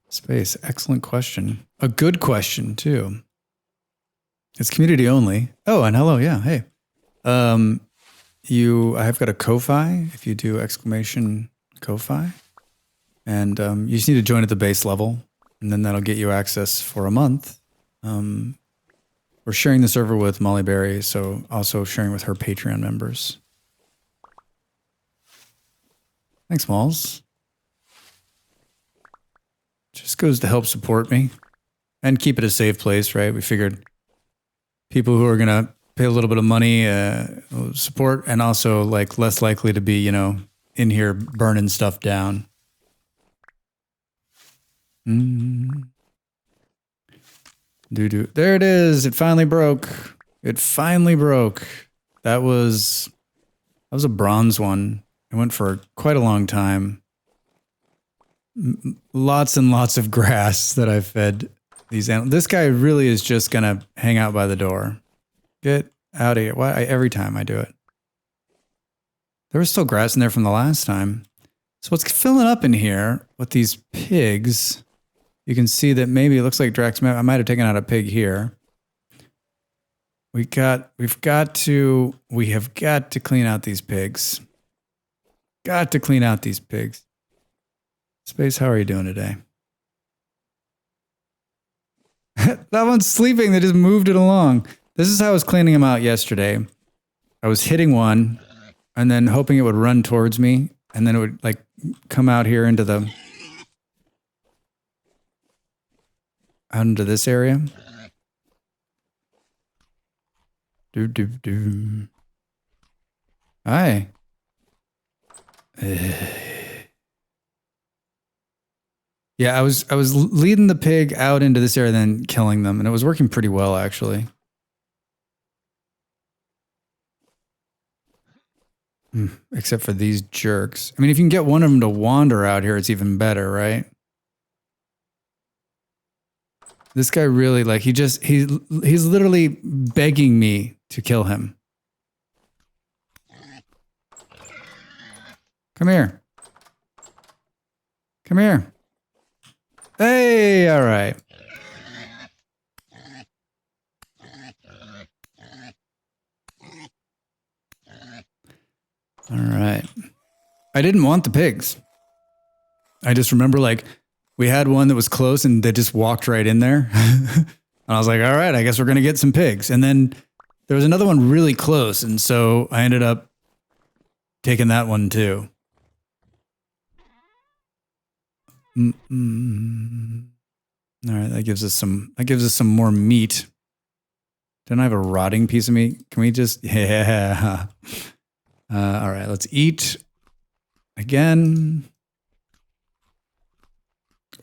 Space, excellent question. A good question too. It's community only. Oh, and hello, yeah, hey. I've got a kofi. If you do exclamation kofi, and you just need to join at the base level, and then that'll get you access for a month. We're sharing the server with Molly Berry, so also sharing with her Patreon members. Thanks, Malls. Just goes to help support me and keep it a safe place, right? We figured people who are going to pay a little bit of money support, and also like less likely to be, you know, in here burning stuff down. There it is. It finally broke. It finally broke. That was a bronze one. It went for quite a long time. Lots and lots of grass that I've fed these animals. This guy really is just gonna hang out by the door. Get out of here. Why? Every time I do it. There was still grass in there from the last time. So what's filling up in here with these pigs? You can see that maybe it looks like Drax. I might have taken out a pig here. We have got to clean out these pigs. Got to clean out these pigs. Space, how are you doing today? That one's sleeping. They just moved it along. This is how I was cleaning them out yesterday. I was hitting one and then hoping it would run towards me, and then it would like come out here into this area. Hi. Yeah, I was leading the pig out into this area, then killing them, and it was working pretty well actually. Except for these jerks. I mean, if you can get one of them to wander out here, it's even better, right? This guy really, like, he's literally begging me to kill him. Come here. Come here. Hey, all right. All right. I didn't want the pigs. I just remember, like, we had one that was close and they just walked right in there. And I was like, all right, I guess we're going to get some pigs. And then there was another one really close. And so I ended up taking that one too. All right, that gives us some more meat. Don't I have a rotting piece of meat? Can we just, yeah. All right, let's eat again.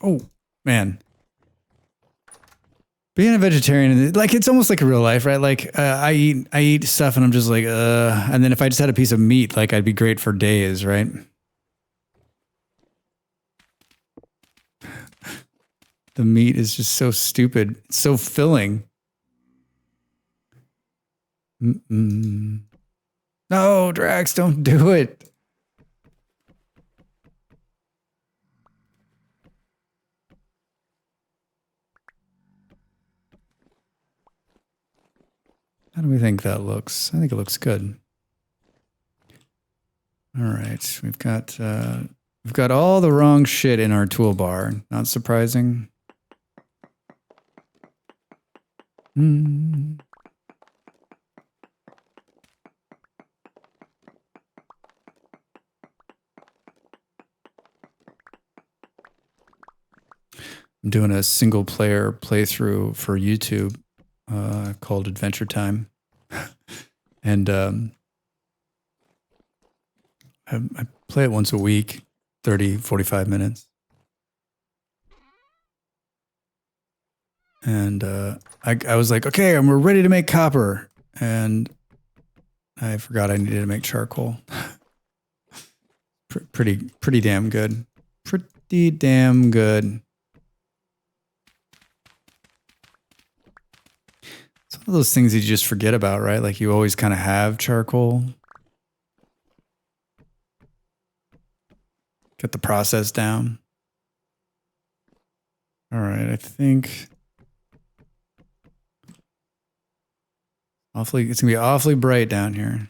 Oh, man. Being a vegetarian, like, it's almost like a real life, right? Like, I eat stuff and I'm just like, and then if I just had a piece of meat, like, I'd be great for days, right? The meat is just so stupid. It's so filling. No, Drax, don't do it. How do we think that looks? I think it looks good. All right, we've got all the wrong shit in our toolbar. Not surprising. I'm doing a single player playthrough for YouTube called Adventure Time. And I play it once a week, 30, 45 minutes. And I was like, okay, we're ready to make copper. And I forgot I needed to make charcoal. Pretty damn good. Pretty damn good. It's one of those things that you just forget about, right? Like you always kind of have charcoal. Get the process down. All right, I think it's gonna be awfully bright down here.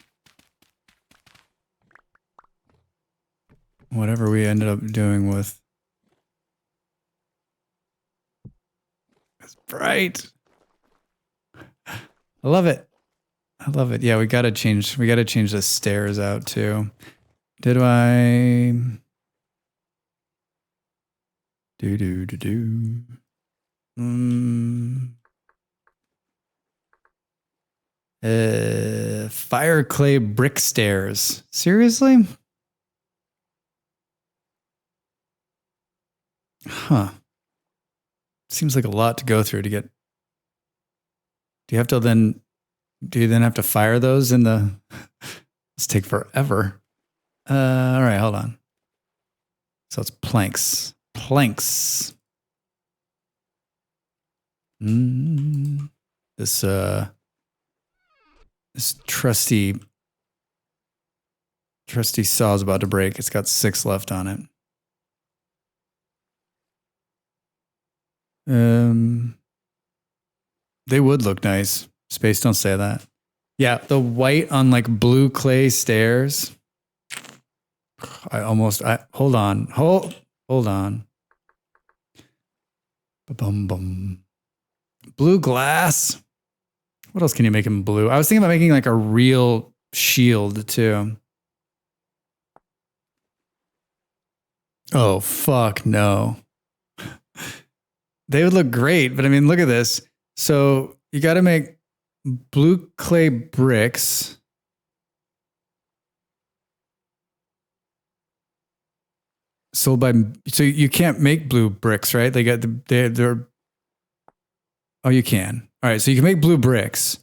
Whatever we ended up doing with. It's bright. I love it. I love it. Yeah, we gotta change the stairs out too. Did I do. Fire clay brick stairs. Seriously? Huh. Seems like a lot to go through to get. Do you then have to fire those in the? This take forever. All right, hold on. So it's planks. Planks. This trusty saw is about to break. It's got 6 left on it. They would look nice. Space don't say that. Yeah, the white on like blue clay stairs. Hold on. Bum. Blue glass. What else can you make in blue? I was thinking about making like a real shield too. Oh, fuck no. They would look great, but I mean, look at this. So you got to make blue clay bricks. So you can't make blue bricks, right? They're oh, you can. All right, so you can make blue bricks.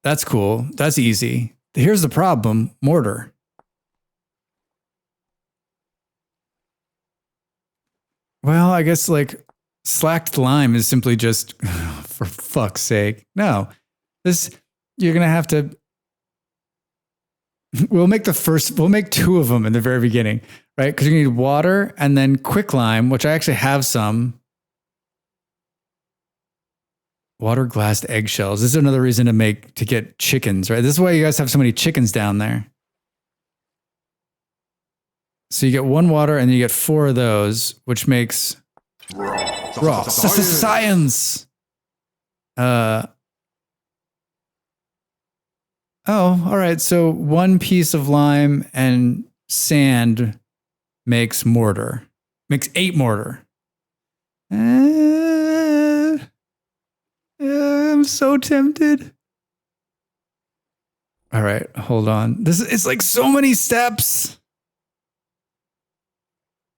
That's cool. That's easy. Here's the problem, mortar. Well, I guess like slacked lime is simply just, for fuck's sake. No, you're going to have to, we'll make 2 of them in the very beginning, right? Because you need water and then quicklime, which I actually have some. Water glassed eggshells. This is another reason to get chickens, right? This is why you guys have so many chickens down there. So you get 1 water and you get 4 of those, which makes raw science. Oh, all right. So 1 piece of lime and sand makes mortar. Makes 8 mortar. I'm so tempted. All right, hold on. It's like so many steps.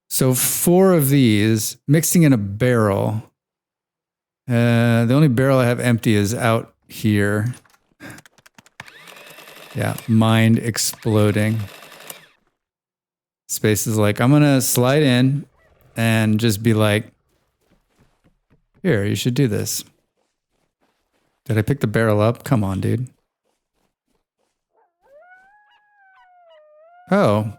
So 4 of these mixing in a barrel. The only barrel I have empty is out here. Yeah, mind exploding. Space is like, I'm going to slide in and just be like, here, you should do this. Did I pick the barrel up? Come on, dude. Oh.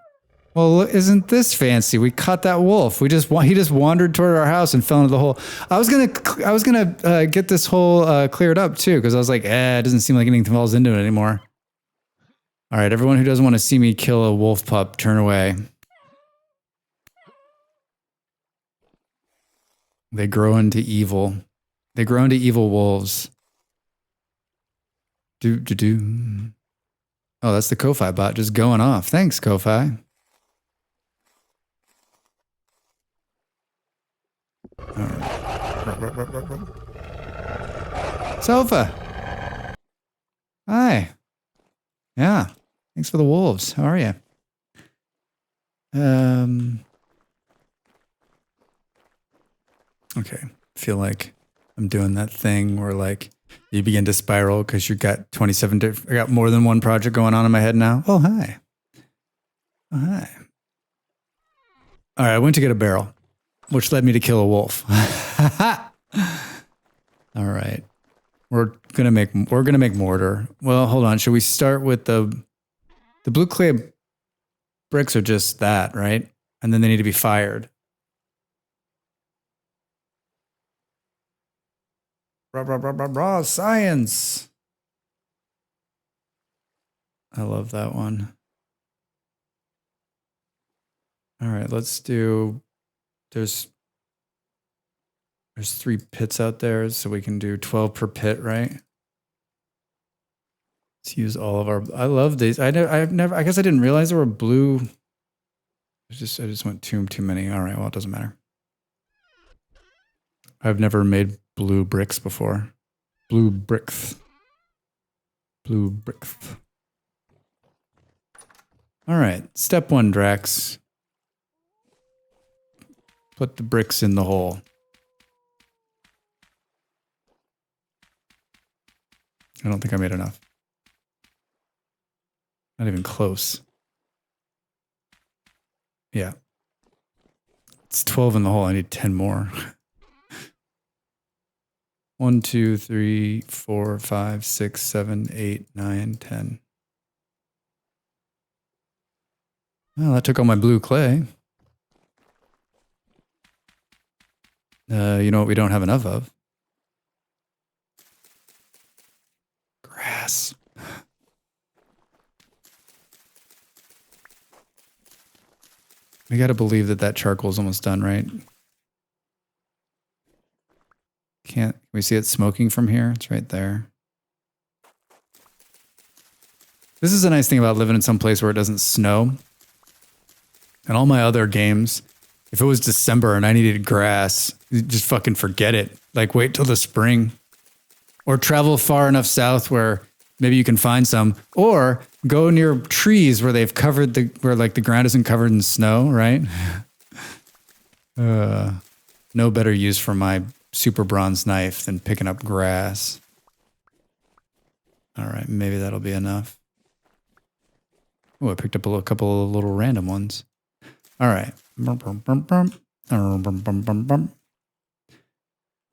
Well, isn't this fancy? We caught that wolf. He just wandered toward our house and fell into the hole. I was gonna get this hole cleared up too, because I was like, it doesn't seem like anything falls into it anymore. All right, everyone who doesn't want to see me kill a wolf pup, turn away. They grow into evil. They grow into evil wolves. Oh, that's the Ko-Fi bot just going off. Thanks, Ko-Fi. Sofa. Hi. Yeah. Thanks for the wolves. How are you? Okay. Feel like I'm doing that thing where like You begin to spiral because you got 27. I got more than one project going on in my head now. Oh, hi. Oh, hi. All right, I went to get a barrel, which led me to kill a wolf. All right. We're gonna make mortar. Well, hold on. Should we start with the blue clay bricks are just that, right? And then they need to be fired. Raw science. I love that one. All right, let's do. There's 3 pits out there, so we can do 12 per pit, right? Let's use all of our. I love these. I guess I didn't realize there were blue. I just went too many. All right, well, it doesn't matter. I've never made blue bricks before. Blue bricks. Blue bricks. All right, step 1, Drax. Put the bricks in the hole. I don't think I made enough. Not even close. Yeah. It's 12 in the hole. I need 10 more. 1, 2, 3, 4, 5, 6, 7, 8, 9, 10. Well, that took all my blue clay. You know what we don't have enough of? Grass. We got to believe that charcoal's almost done, right? Can we see it smoking from here? It's right there. This is a nice thing about living in some place where it doesn't snow. And all my other games, if it was December and I needed grass, just fucking forget it. Like, wait till the spring. Or travel far enough south where maybe you can find some. Or go near trees where they've covered where like the ground isn't covered in snow, right? No better use for my super bronze knife than picking up grass. All right, maybe that'll be enough. Oh, I picked up a couple of little random ones. All right.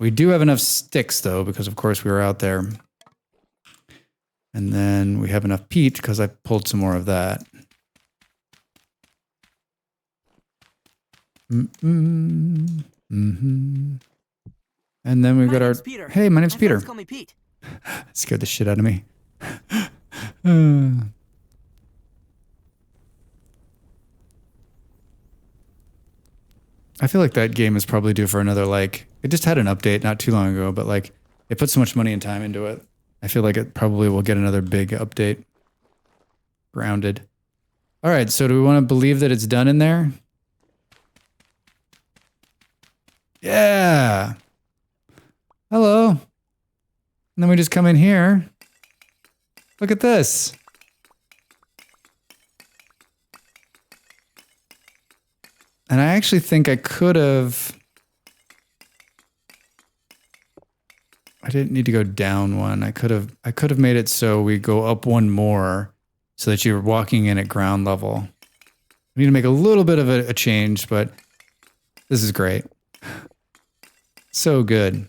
We do have enough sticks, though, because, of course, we were out there. And then we have enough peat because I pulled some more of that. And then we've got our... Peter. Hey, my name's Peter. Call me Pete. Scared the shit out of me. I feel like that game is probably due for another, like... It just had an update not too long ago, but, like, they put so much money and time into it. I feel like it probably will get another big update. Grounded. All right, so do we want to believe that it's done in there? Yeah. Hello. And then we just come in here. Look at this. And I actually think I could have... I didn't need to go down one. I could have made it so we go up one more so that you're walking in at ground level. We need to make a little bit of a change, but this is great. So good.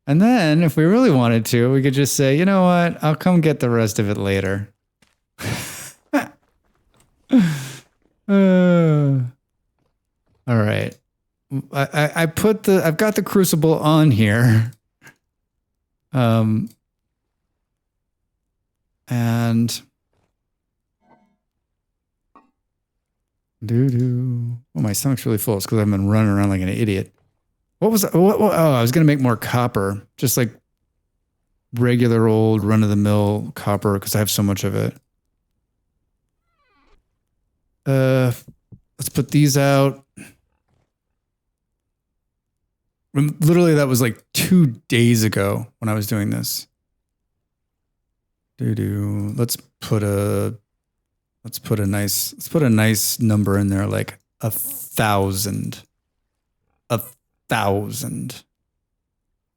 And then, if we really wanted to, we could just say, you know what? I'll come get the rest of it later. All right. I've got the crucible on here. And well, my stomach's really full. It's because I've been running around like an idiot. What was what? Oh, I was gonna make more copper, just like regular old run-of-the-mill copper, because I have so much of it. Let's put these out. Literally, that was like 2 days ago when I was doing this. Let's Let's put a nice number in there, like 1,000. 1,000.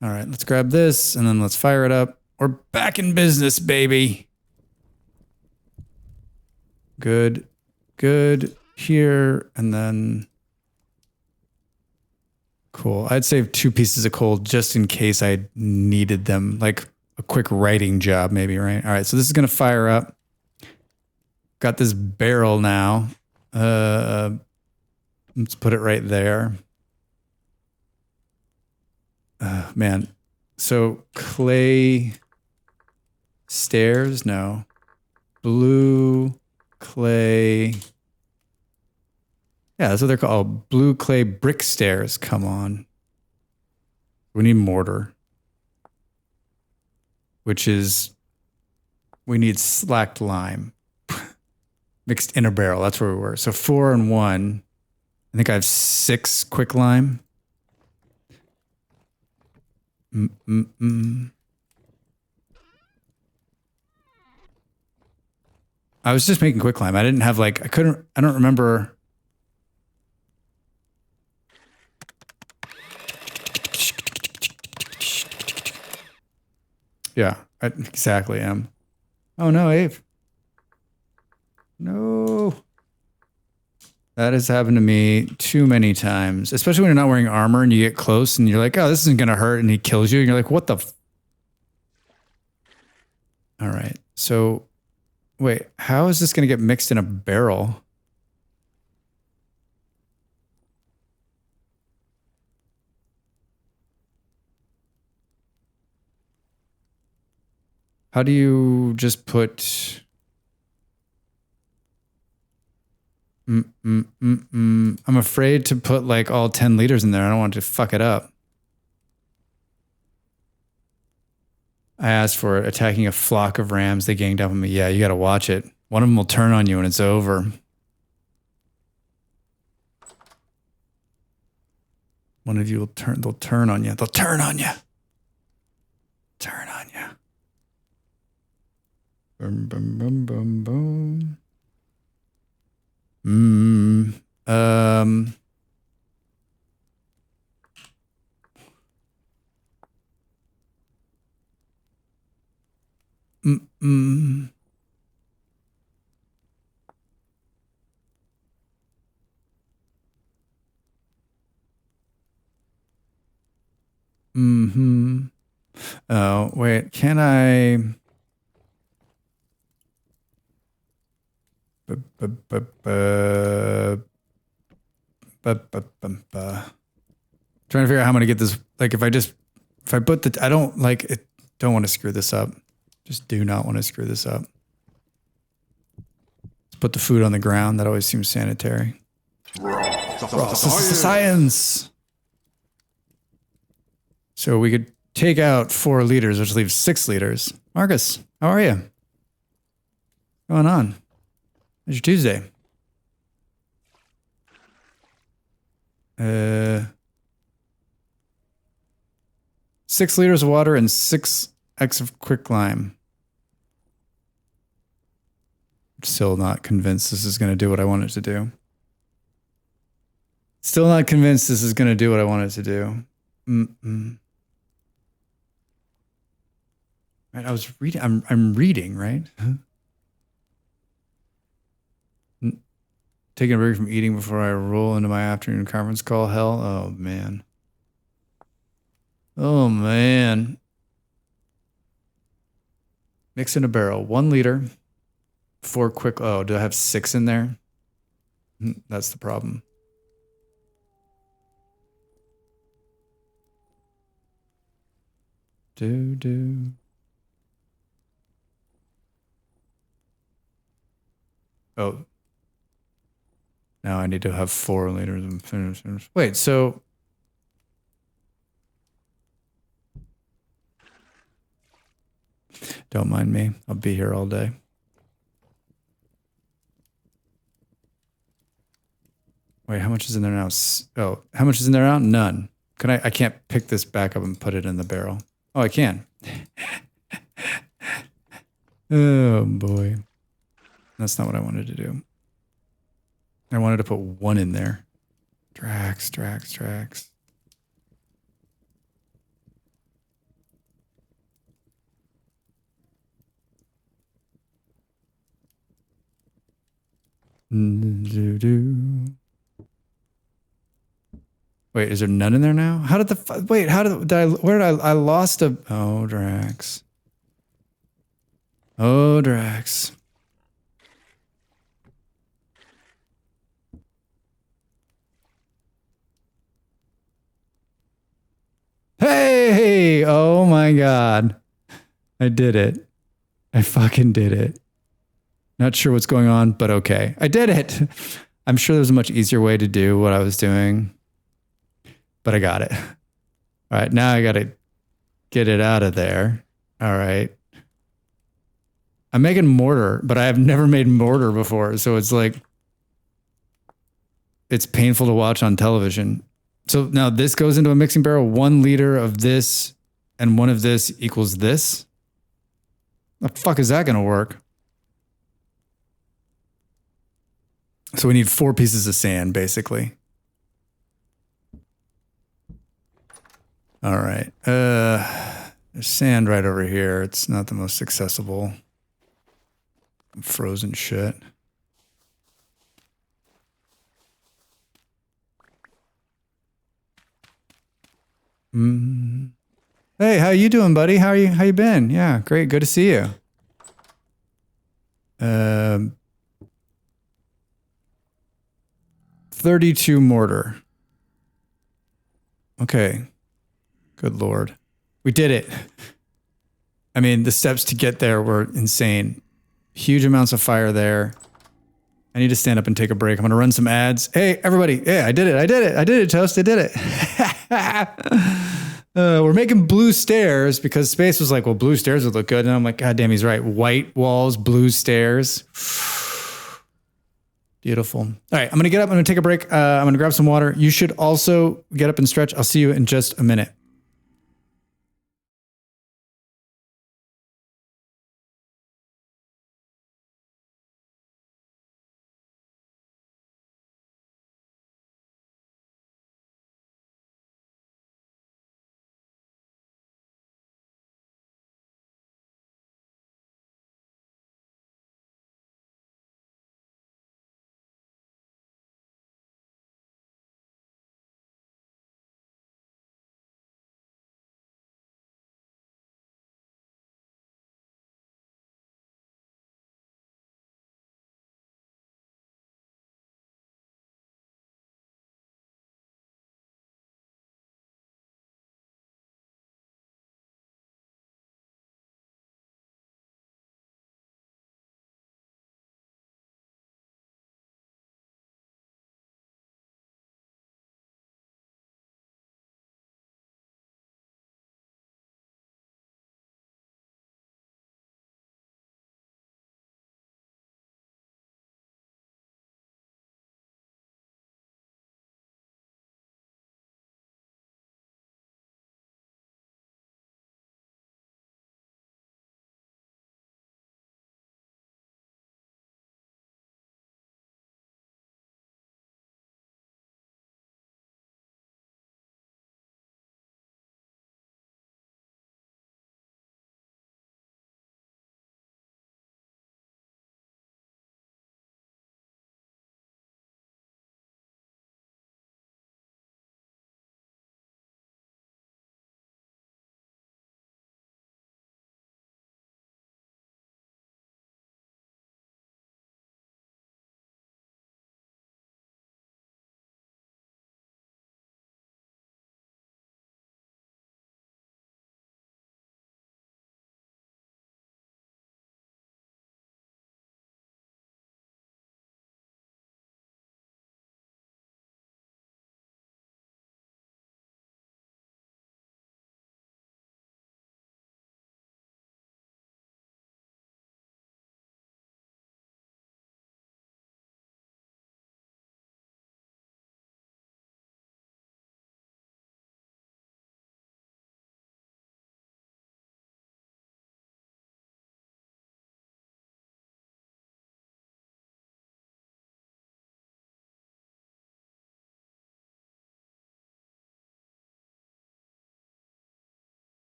All right, let's grab this and then let's fire it up. We're back in business, baby. Good. Here, and then cool. I'd save 2 pieces of coal just in case I needed them, like a quick writing job maybe, right? All right, so this is gonna fire up. Got this barrel now. Let's put it right there. Man, so clay stairs? No. Blue clay. Yeah, that's what they're called. Blue clay brick stairs. Come on. We need mortar. Which is, we need slacked lime. Mixed in a barrel. That's where we were. So 4 and 1. I think I have 6 quick lime. I was just making quick lime. I didn't have like, I don't remember. Yeah, exactly. Oh no, Abe. No. That has happened to me too many times, especially when you're not wearing armor and you get close and you're like, oh, this isn't going to hurt. And he kills you. And you're like, what the? All right. So wait, how is this going to get mixed in a barrel? How do you just put... I'm afraid to put like all 10 liters in there. I don't want to fuck it up. I asked for it. Attacking a flock of rams. They ganged up on me. Yeah, you got to watch it. One of them will turn on you and it's over. One of you will turn. They'll turn on you. They'll turn on you. Turn on you. Boom, boom, boom, boom, boom. Oh, wait, can I... Trying to figure out how I'm going to get this. Like if I put the, I don't like it. Don't want to screw this up. Just do not want to screw this up. Let's put the food on the ground. That always seems sanitary. Ross, this is the science. So we could take out 4 liters, which leaves 6 liters. Marcus, how are you? What's going on? How's your Tuesday? 6 liters of water and 6 X of quick lime. Still not convinced this is going to do what I want it to do. Still not convinced this is going to do what I want it to do. Right, I was reading. I'm reading, right? Taking a break from eating before I roll into my afternoon conference call. Hell, oh man. Oh man. Mix in a barrel. 1 liter. 4 quick. Oh, do I have 6 in there? That's the problem. Oh. Now I need to have 4 liters and finish. Wait, so... Don't mind me. I'll be here all day. Wait, how much is in there now? Oh, how much is in there now? None. Can I can't pick this back up and put it in the barrel. Oh, I can. Oh, boy. That's not what I wanted to do. I wanted to put 1 in there. Drax. Wait, is there none in there now? How did the wait? How did I? Where did I lost a? Oh, Drax. Oh, Drax. Hey! Oh my God. I did it. I fucking did it. Not sure what's going on, but okay. I did it. I'm sure there's a much easier way to do what I was doing, but I got it. All right, now I got to get it out of there. All right. I'm making mortar, but I have never made mortar before. So it's like, it's painful to watch on television. So now this goes into a mixing barrel. 1 liter of this and 1 of this equals this. The fuck is that going to work? So we need 4 pieces of sand, basically. All right. There's sand right over here. It's not the most accessible. Frozen shit. Hey, how you doing, buddy? How you been? Yeah, great. Good to see you. 32 mortar. Okay. Good Lord. We did it. I mean, the steps to get there were insane. Huge amounts of fire there. I need to stand up and take a break. I'm going to run some ads. Hey, everybody. Yeah, I did it, Toast. I did it. We're making blue stairs because Space was like, well, blue stairs would look good. And I'm like, God damn, he's right. White walls, blue stairs. Beautiful. All right, I'm going to get up. I'm going to take a break. I'm going to grab some water. You should also get up and stretch. I'll see you in just a minute.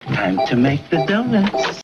Time to make the donuts.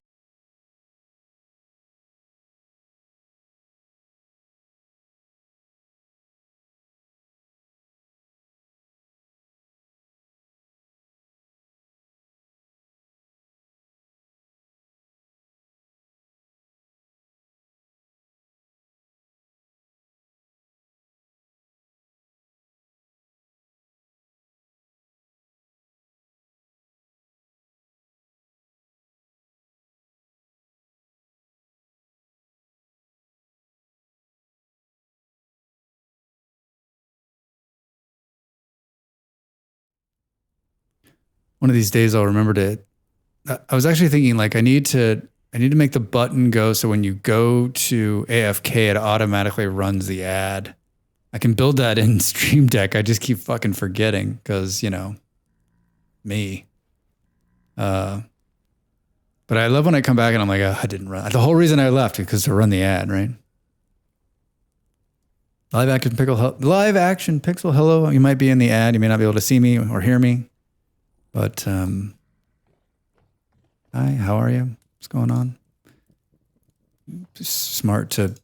One of these days I'll remember to. I was actually thinking like I need to make the button go so when you go to AFK it automatically runs the ad. I can build that in Stream Deck. I just keep fucking forgetting because, you know, me. But I love when I come back and I'm like, oh, I didn't run. The whole reason I left is because to run the ad, right? Live action pixel. Hello. You might be in the ad. You may not be able to see me or hear me. But hi, how are you? What's going on? Smart to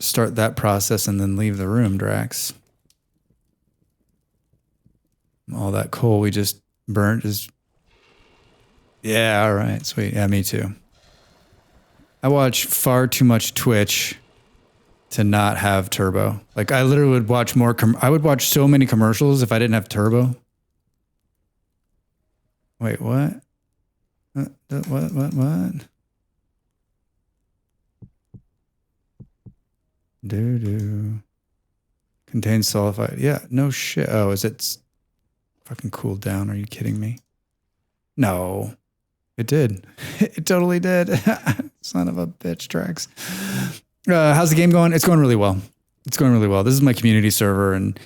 start that process and then leave the room, Drax. All that coal we just burnt is... Yeah, all right, sweet. Yeah, me too. I watch far too much Twitch to not have turbo. Like I literally would watch I would watch so many commercials if I didn't have turbo. Wait, what? What? Do. Contains sulfide. Yeah, no shit. Oh, is it fucking cooled down? Are you kidding me? No. It did. It totally did. Son of a bitch, Drax. How's the game going? It's going really well. It's going really well. This is my community server, and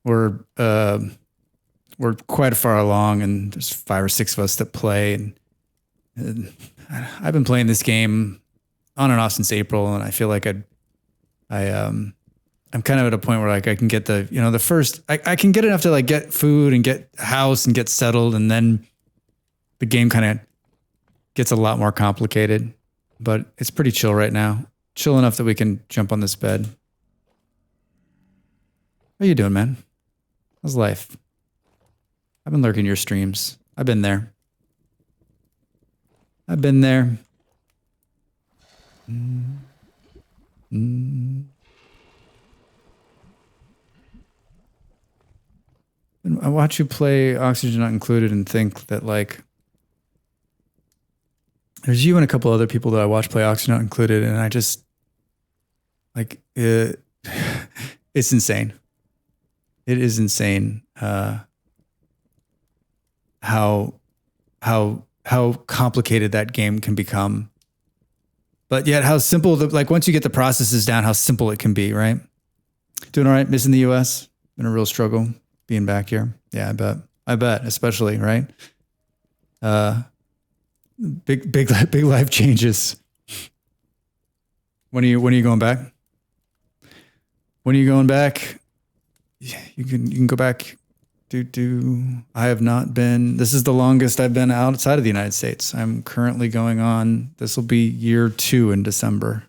we're quite far along, and there's 5 or 6 of us that play. And I've been playing this game on and off since April, and I feel like I'm kind of at a point where like I can get I can get enough to like get food and get a house and get settled, and then the game kind of gets a lot more complicated. But it's pretty chill right now. Chill enough that we can jump on this bed. How you doing, man? How's life? I've been lurking your streams. I've been there. I watch you play Oxygen Not Included and think that like there's you and a couple other people that I watch play Oxygen Not Included, and I just like it's insane. It is insane how complicated that game can become, but yet how simple like once you get the processes down, how simple it can be, right? Doing all right, missing the US. Been a real struggle being back here. Yeah, I bet, especially, right? Big life changes. When are you going back? When are you going back? You can go back. I have not been. This is the longest I've been outside of the United States. I'm currently going on. This will be year 2 in December.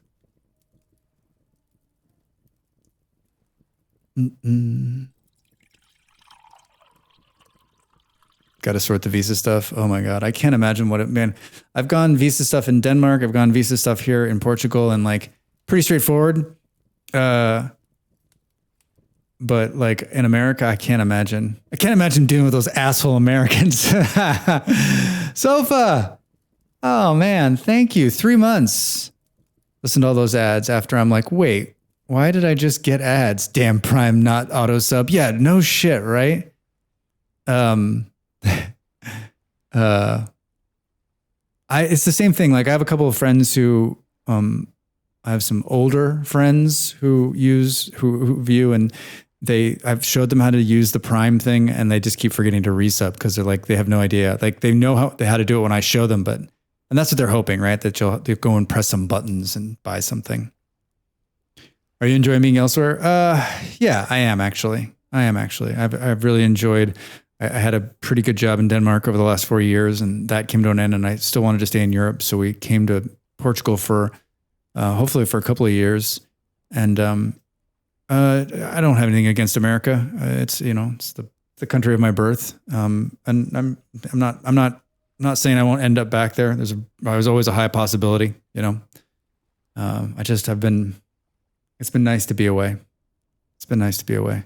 Got to sort the visa stuff. Oh my God. I can't imagine man, I've gone visa stuff in Denmark. I've gone visa stuff here in Portugal, and like pretty straightforward. But like in America, I can't imagine dealing with those asshole Americans. Sofa. Oh man. Thank you. 3 months. Listen to all those ads after I'm like, wait, why did I just get ads? Damn Prime, not auto sub. Yeah. No shit. Right. It's the same thing. Like I have a couple of friends who, I have some older friends who view, and I've showed them how to use the Prime thing, and they just keep forgetting to resub because they're like, they have no idea. Like they know how to do it when I show them, and that's what they're hoping, right? That you'll go and press some buttons and buy something. Are you enjoying being elsewhere? Yeah, I am actually. I've really enjoyed I had a pretty good job in Denmark over the last 4 years, and that came to an end. And I still wanted to stay in Europe, so we came to Portugal for hopefully for a couple of years. And I don't have anything against America. It's it's the country of my birth. And I'm not saying I won't end up back there. There's always a high possibility. I just have been. It's been nice to be away. It's been nice to be away.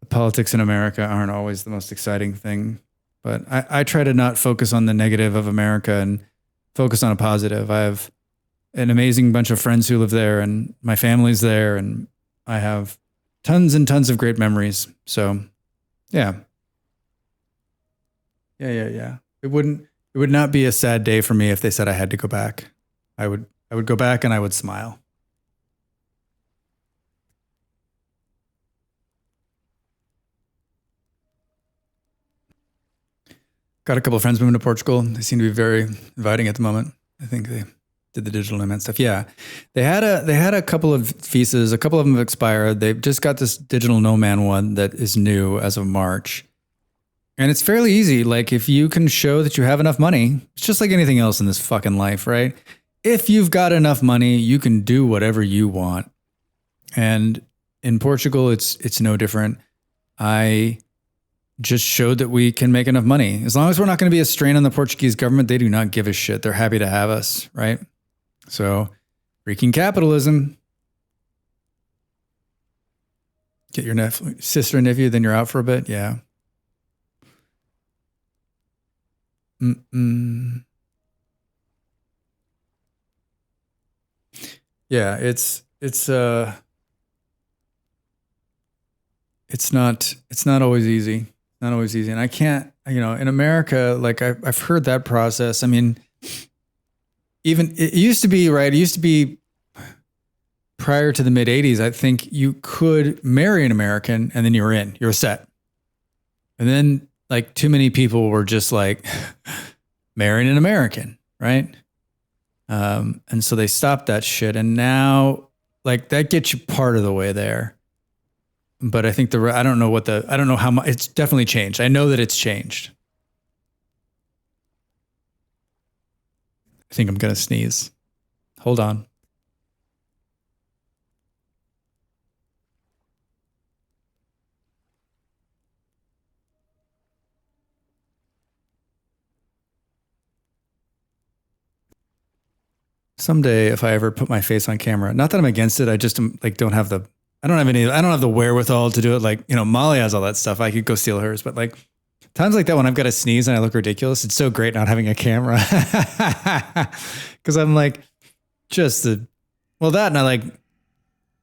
The politics in America aren't always the most exciting thing, but I try to not focus on the negative of America and focus on a positive. I have an amazing bunch of friends who live there, and my family's there, and I have tons and tons of great memories. So, yeah. Yeah. It would not be a sad day for me if they said I had to go back. I would go back and I would smile. Got a couple of friends moving to Portugal. They seem to be very inviting at the moment. I think they did the digital nomad stuff. Yeah, they had a couple of visas. A couple of them have expired. They've just got this digital nomad one that is new as of March, and it's fairly easy. Like if you can show that you have enough money, it's just like anything else in this fucking life, right? If you've got enough money, you can do whatever you want. And in Portugal, it's no different. I just showed that we can make enough money. As long as we're not going to be a strain on the Portuguese government, they do not give a shit. They're happy to have us, right? So, freaking capitalism. Get your sister and nephew, then you're out for a bit. Yeah. Yeah, it's not always easy. Not always easy. And I can't, in America, like I've heard that process. I mean, even it used to be, right? It used to be prior to the mid 80s. I think you could marry an American and then you were set. And then like too many people were just like marrying an American, right? And so they stopped that shit. And now like that gets you part of the way there. But I think I don't know how much, it's definitely changed. I know that it's changed. I think I'm going to sneeze. Hold on. Someday, if I ever put my face on camera, not that I'm against it, I just don't have the wherewithal to do it. Like, Molly has all that stuff. I could go steal hers, but like times like that when I've got to sneeze and I look ridiculous, it's so great not having a camera. Cause I'm like, that and I like,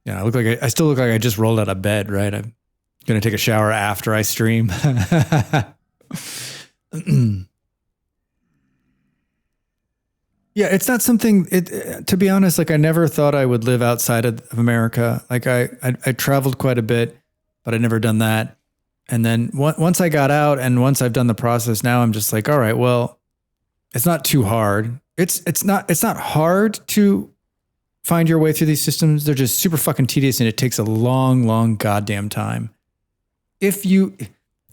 I still look like I just rolled out of bed, right? I'm going to take a shower after I stream. Yeah, it's not something, to be honest, like I never thought I would live outside of America. Like I traveled quite a bit, but I'd never done that. And then once I got out and once I've done the process, now I'm just like, all right, well, it's not too hard. It's not hard to find your way through these systems. They're just super fucking tedious and it takes a long, long goddamn time. If you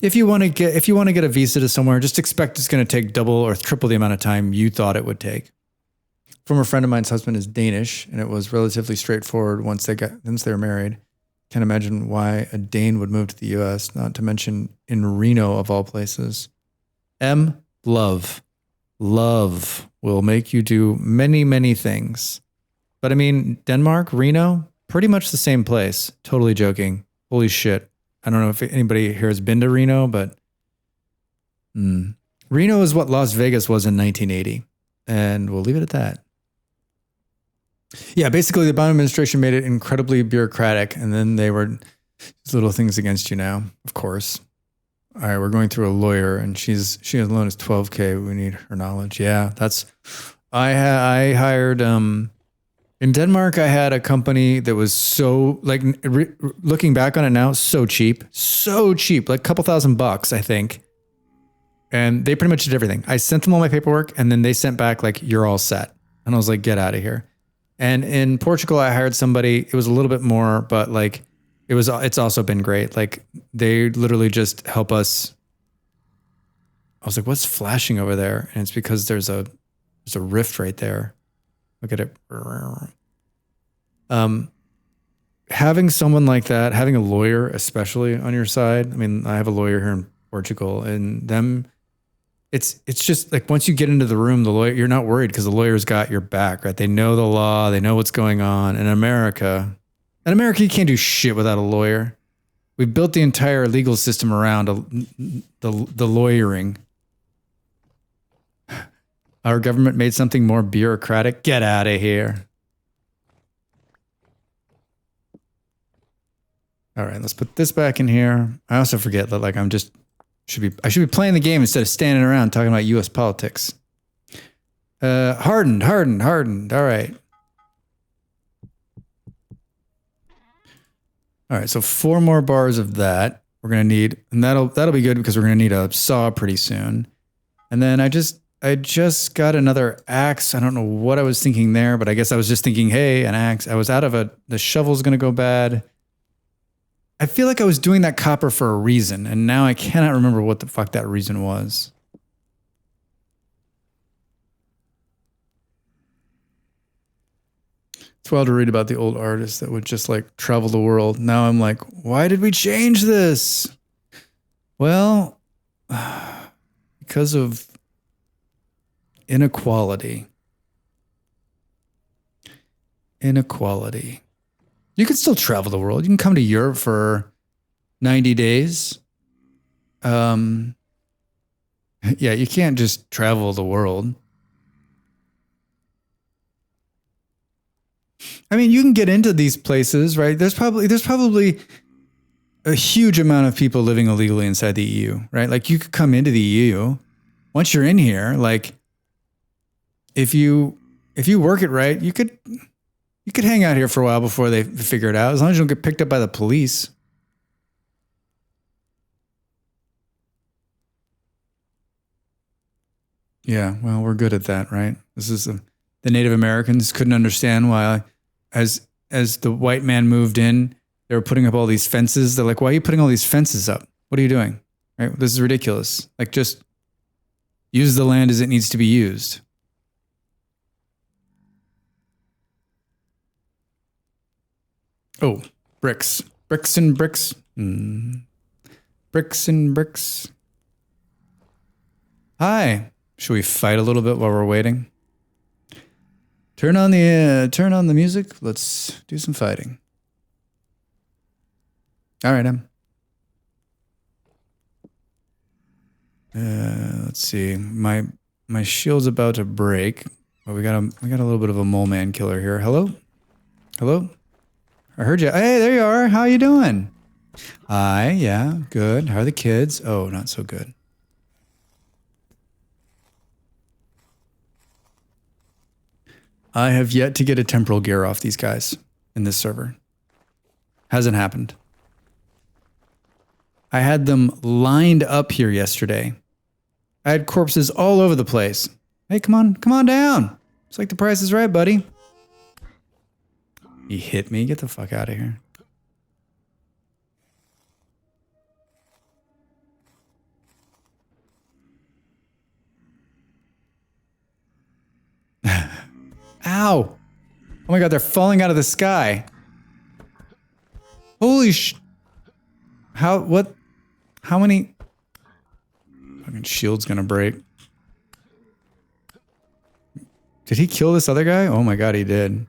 want to get a visa to somewhere, just expect it's going to take double or triple the amount of time you thought it would take. Former friend of mine's husband is Danish, and it was relatively straightforward once they were married. Can't imagine why a Dane would move to the U.S., not to mention in Reno of all places. Love will make you do many, many things. But I mean, Denmark, Reno, pretty much the same place. Totally joking. Holy shit. I don't know if anybody here has been to Reno, but Reno is what Las Vegas was in 1980. And we'll leave it at that. Yeah, basically the Obama administration made it incredibly bureaucratic, and then they were these little things against you now, of course. All right, we're going through a lawyer, and she alone is $12K. We need her knowledge. Yeah, I hired, in Denmark, I had a company that was so, like, looking back on it now, so cheap, like a couple $1,000, I think. And they pretty much did everything. I sent them all my paperwork, and then they sent back, like, you're all set. And I was like, get out of here. And in Portugal, I hired somebody. It was a little bit more, but like it's also been great. Like they literally just help us was like, what's flashing over there? And it's because there's a rift right there. Look at it. Having someone like that, having a lawyer especially on your side. I mean, I have a lawyer here in Portugal, and it's just like once you get into the room, the lawyer, you're not worried because the lawyer's got your back, right? They know the law, they know what's going on. In America, you can't do shit without a lawyer. We've built the entire legal system around the lawyering. Our government made something more bureaucratic. Get out of here. All right, let's put this back in here. I also forget that like I should be playing the game instead of standing around talking about US politics. Hardened. All right. All right, so 4 more bars of that we're gonna need, and that'll be good because we're gonna need a saw pretty soon. And then I just got another axe. I don't know what I was thinking there, but I guess I was just thinking, hey, an axe. I was out of the shovel's gonna go bad. I feel like I was doing that copper for a reason, and now I cannot remember what the fuck that reason was. It's wild to read about the old artists that would just like travel the world. Now I'm like, why did we change this? Well, because of inequality. Inequality. You can still travel the world. You can come to Europe for 90 days. Yeah, you can't just travel the world. I mean, you can get into these places, right? There's probably a huge amount of people living illegally inside the EU, right? Like you could come into the EU. Once you're in here, like if you work it right, you could hang out here for a while before they figure it out, as long as you don't get picked up by the police. Yeah, well, we're good at that, right? This is the Native Americans couldn't understand why, as the white man moved in, they were putting up all these fences. They're like, why are you putting all these fences up? What are you doing? Right? This is ridiculous. Like, just use the land as it needs to be used. Oh, bricks. Bricks and bricks. Bricks and bricks. Hi. Should we fight a little bit while we're waiting? Turn on the music. Let's do some fighting. All right, let's see. My shield's about to break. But we got a little bit of a mole man killer here. Hello? I heard you. Hey, there you are. How you doing? Hi, yeah, good. How are the kids? Oh, not so good. I have yet to get a temporal gear off these guys in this server. Hasn't happened. I had them lined up here yesterday. I had corpses all over the place. Hey, come on down. It's like the price is right, buddy. He hit me. Get the fuck out of here. Ow. Oh my god, they're falling out of the sky. Holy sh... How many... Fucking shield's gonna break. Did he kill this other guy? Oh my god, he did.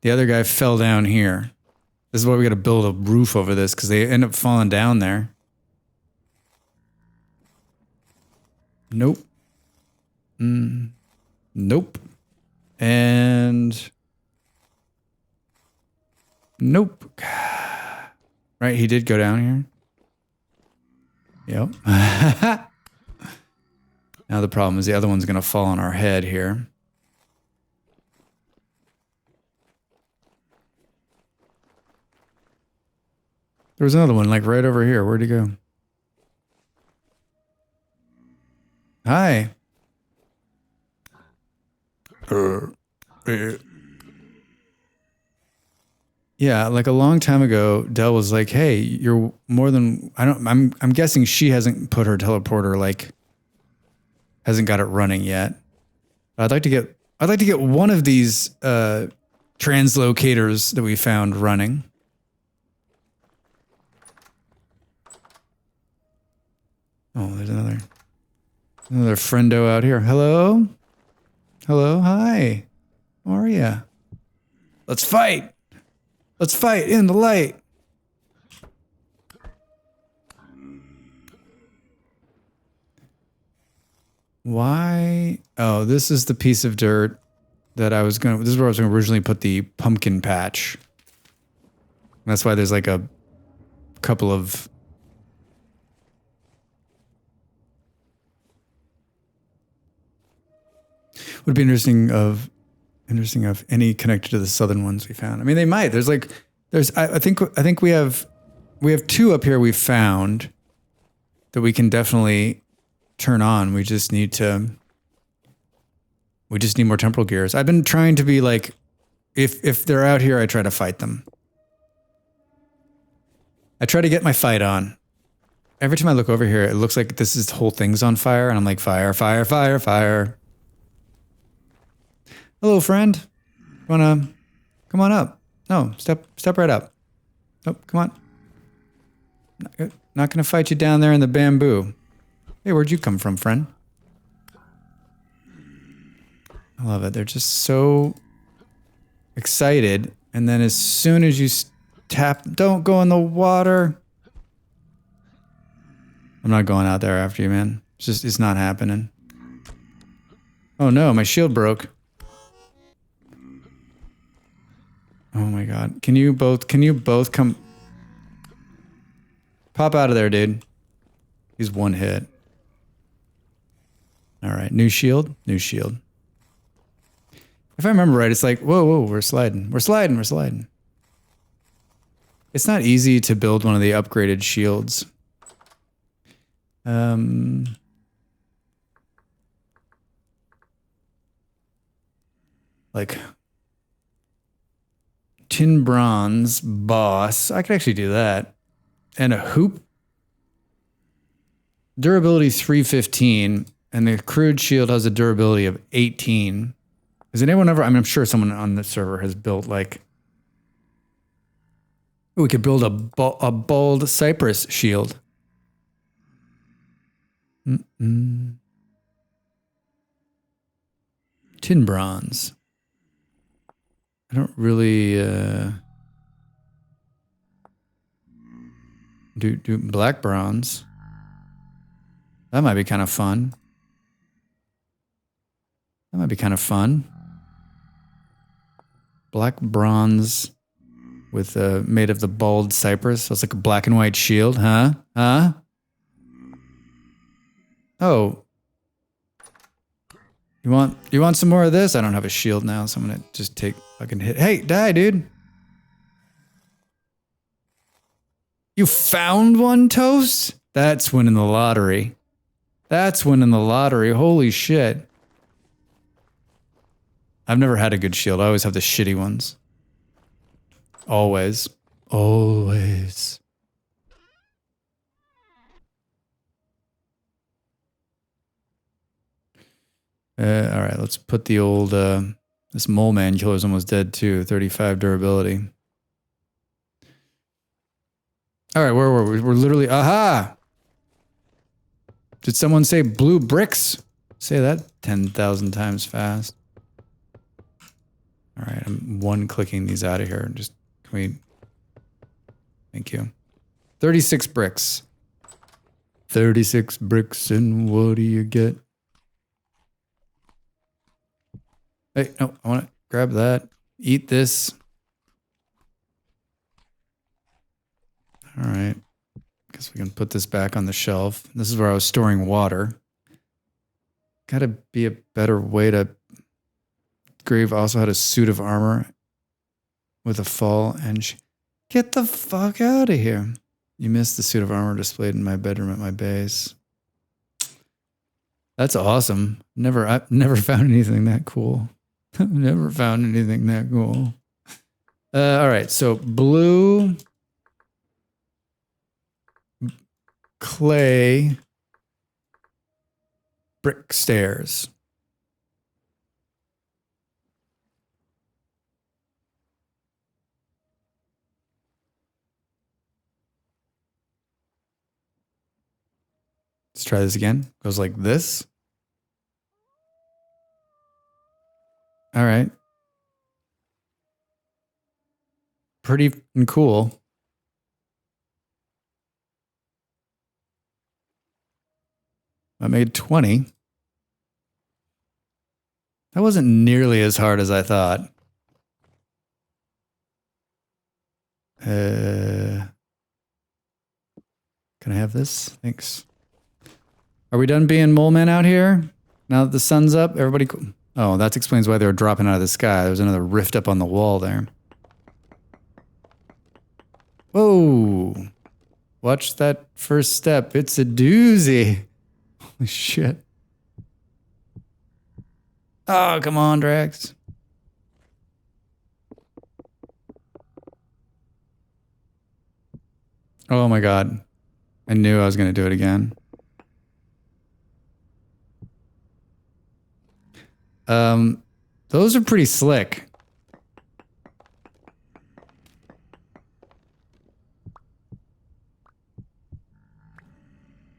The other guy fell down here. This is why we gotta build a roof over this, because they end up falling down there. Nope. Nope. And... Nope. Right, he did go down here. Yep. Now the problem is the other one's gonna fall on our head here. There was another one, like right over here. Where'd he go? Hi. Yeah, like a long time ago, Dell was like, "Hey, you're more than I'm guessing she hasn't put her teleporter like hasn't got it running yet. I'd like to get one of these translocators that we found running. Oh, there's another friendo out here. Hello? Hello? Hi. How are ya? Let's fight. Let's fight in the light. Why? Oh, this is the piece of dirt that I was going to, this is where I was going to originally put the pumpkin patch. That's why there's like a couple of would be interesting of any connected to the southern ones we found. I mean, they might. There's I think we have two up here we found that we can definitely turn on. We just need more temporal gears. I've been trying to be like, if they're out here, I try to fight them. I try to get my fight on. Every time I look over here, it looks like this whole thing's on fire, and I'm like, fire, fire, fire, fire. Hello, friend. Wanna come on up? No, step right up. Oh, come on. Not gonna fight you down there in the bamboo. Hey, where'd you come from, friend? I love it. They're just so excited, and then as soon as you tap, don't go in the water. I'm not going out there after you, man. It's not happening. Oh no, my shield broke. Oh my god. Can you both come? Pop out of there, dude. He's one hit. All right, new shield, new shield. If I remember right, it's like, whoa, we're sliding. We're sliding. It's not easy to build one of the upgraded shields. Like tin bronze boss. I could actually do that. And a hoop. Durability 315, and the crude shield has a durability of 18. Has anyone ever, I mean, I'm sure someone on the server has built like, we could build a bald cypress shield. Tin bronze. I don't really do black bronze. That might be kind of fun. Black bronze with made of the bald cypress. So it's like a black and white shield, huh? Oh. You want some more of this? I don't have a shield now, so I'm gonna just take fucking hit. Hey, die, dude. You found one, Toast? That's winning the lottery. Holy shit. I've never had a good shield. I always have the shitty ones. Always. All right, let's put the old, this mole man killer's almost dead too. 35 durability. All right, where were we? We're literally, aha! Did someone say blue bricks? Say that 10,000 times fast. All right, I'm one-clicking these out of here. Just, can we, thank you. 36 bricks. 36 bricks, and what do you get? Hey, no, I want to grab that. Eat this. All right. Guess we can put this back on the shelf. This is where I was storing water. Gotta be a better way to... Grave also had a suit of armor with a fall and... Get the fuck out of here. You missed the suit of armor displayed in my bedroom at my base. That's awesome. I've never found anything that cool. I've never found anything that cool. All right, so blue clay brick stairs. Let's try this again. Goes like this. All right. Pretty cool. I made 20. That wasn't nearly as hard as I thought. Can I have this? Thanks. Are we done being mole men out here? Now that the sun's up, everybody... Oh, that explains why they were dropping out of the sky. There's another rift up on the wall there. Whoa. Watch that first step. It's a doozy. Holy shit. Oh, come on, Drax. Oh my god. I knew I was going to do it again. Those are pretty slick.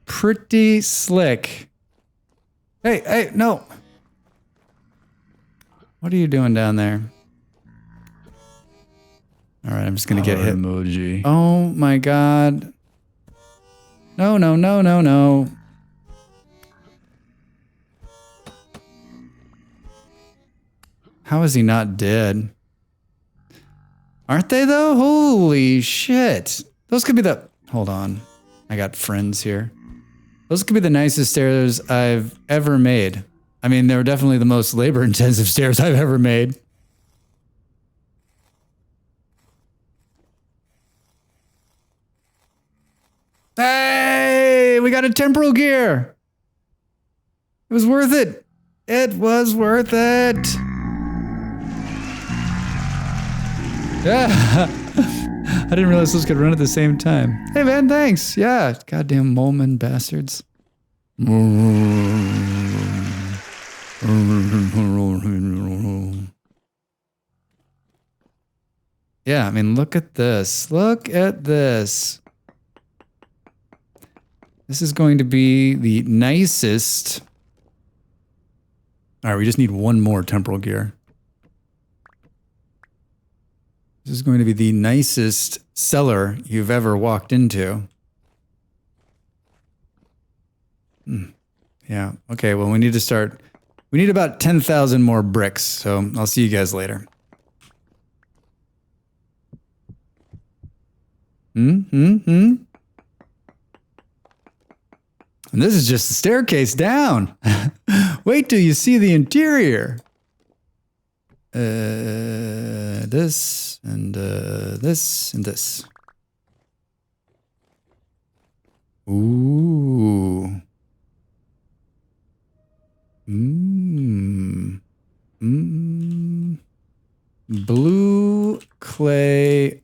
Pretty slick. Hey, no. What are you doing down there? All right, I'm just going to get hit. Emoji. Oh my god. No, no, no, no, no. How is he not dead? Aren't they though? Holy shit. Those could be the... Hold on. I got friends here. Those could be the nicest stairs I've ever made. I mean, they were definitely the most labor-intensive stairs I've ever made. Hey, we got a temporal gear. It was worth it. It was worth it. Yeah. I didn't realize those could run at the same time. Hey man, thanks. Yeah, goddamn moleman bastards. Yeah, I mean, look at this. Look at this. This is going to be the nicest. All right, we just need one more temporal gear. This is going to be the nicest cellar you've ever walked into. Yeah, okay, well, we need to start. We need about 10,000 more bricks, so I'll see you guys later. And this is just the staircase down. Wait till you see the interior. This and this and this. Ooh. Blue clay.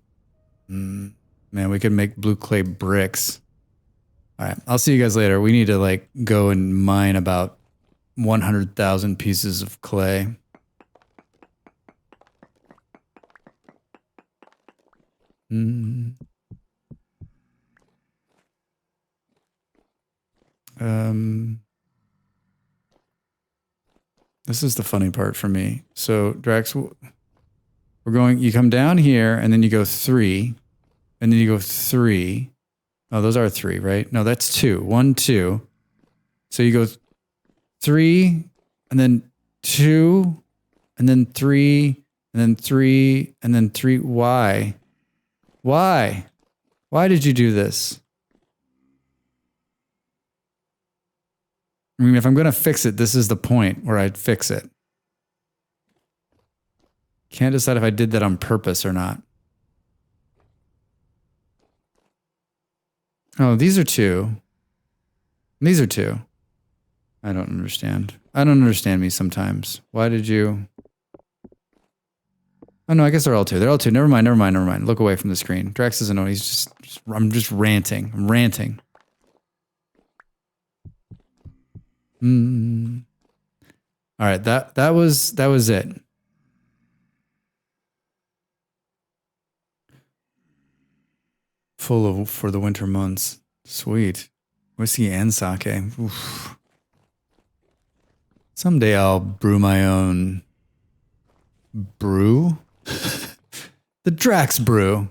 Man, we could make blue clay bricks. All right, I'll see you guys later. We need to like go and mine about 100,000 pieces of clay. This is the funny part for me. So Drax, we're going, you come down here and then you go 3 and then you go 3. Oh, those are 3, right? No, that's 2. 1, 2. So you go 3 and then 2 and then 3 and then 3 and then 3. Why? Why? Why did you do this? I mean, if I'm going to fix it, this is the point where I'd fix it. Can't decide if I did that on purpose or not. Oh, these are 2. These are 2. I don't understand. I don't understand me sometimes. Why did you... Oh no, I guess they're all two. They're all two. Never mind, never mind, never mind. Look away from the screen. Drax doesn't know. He's just I'm just ranting. I'm ranting. All right, that was it. Full of for the winter months. Sweet. Whiskey and sake. Oof. Someday I'll brew my own brew. The Drax brew.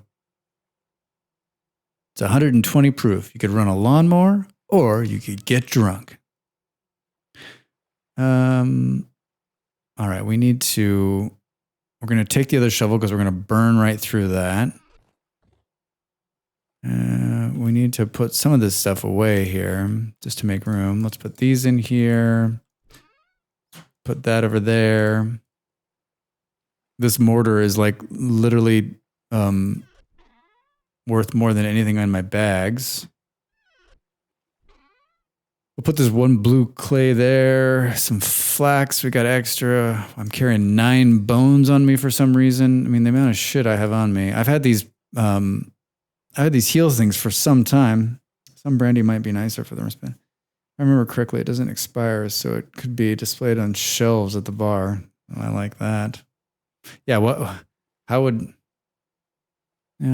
It's 120 proof. You could run a lawnmower or you could get drunk. All right, we're going to take the other shovel because we're going to burn right through that. We need to put some of this stuff away here just to make room. Let's put these in here. Put that over there. This mortar is like literally worth more than anything on my bags. We'll put this one blue clay there. Some flax. We got extra. I'm carrying 9 bones on me for some reason. I mean, the amount of shit I have on me. I've had these heal things for some time. Some brandy might be nicer for the wristband. I remember correctly, it doesn't expire, so it could be displayed on shelves at the bar. Oh, I like that. Yeah,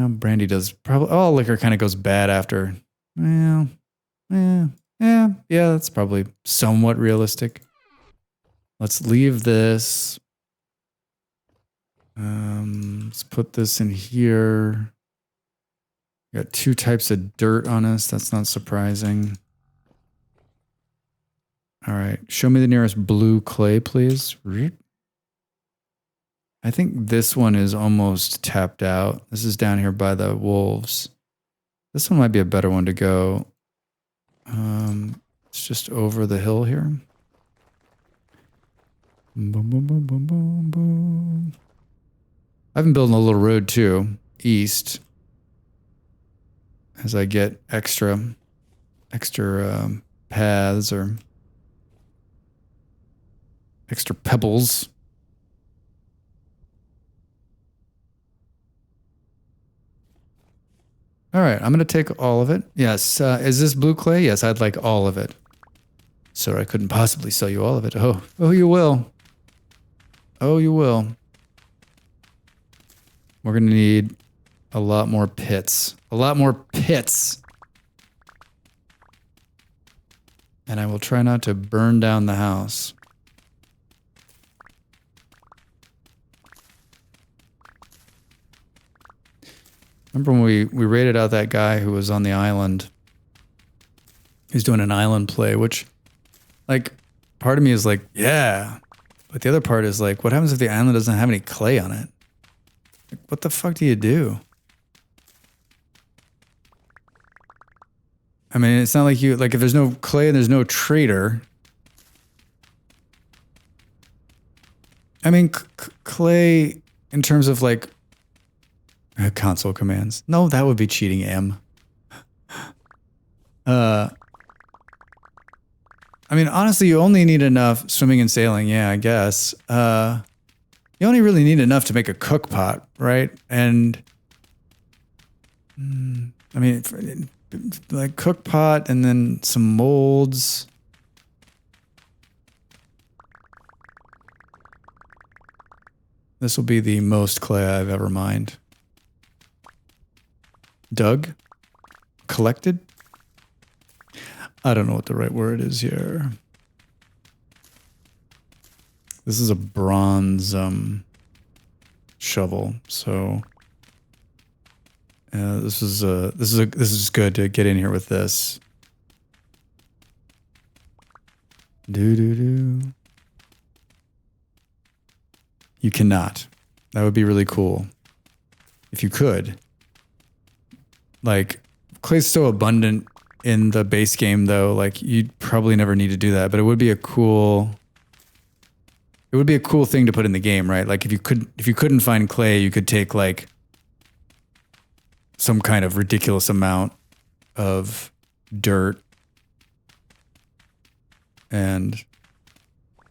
brandy does probably, all liquor kind of goes bad after. Well, yeah, that's probably somewhat realistic. Let's leave this. Let's put this in here. Got 2 types of dirt on us. That's not surprising. All right. Show me the nearest blue clay, please. I think this one is almost tapped out. This is down here by the wolves. This one might be a better one to go. It's just over the hill here. Boom, boom, boom, boom, boom, boom. I've been building a little road too, east. As I get extra paths or extra pebbles. All right, I'm going to take all of it. Yes, is this blue clay? Yes, I'd like all of it. Sir, I couldn't possibly sell you all of it. Oh, you will. Oh, you will. We're going to need a lot more pits. A lot more pits. And I will try not to burn down the house. Remember when we raided out that guy who was on the island? He's doing an island play, which, like, part of me is like, yeah. But the other part is like, what happens if the island doesn't have any clay on it? Like, what the fuck do you do? I mean, it's not like if there's no clay and there's no trader. I mean, clay in terms of like console commands. No, that would be cheating, M. I mean, honestly, you only need enough swimming and sailing. Yeah, I guess. You only really need enough to make a cook pot, right? And I mean, like cook pot and then some molds. This will be the most clay I've ever mined. Dug? Collected? I don't know what the right word is here. This is a bronze shovel, so this is good to get in here with this. You cannot. That would be really cool if you could. Like, clay's so abundant in the base game, though. Like, you'd probably never need to do that, but it would be a cool thing to put in the game, right? Like, if you couldn't find clay, you could take like some kind of ridiculous amount of dirt and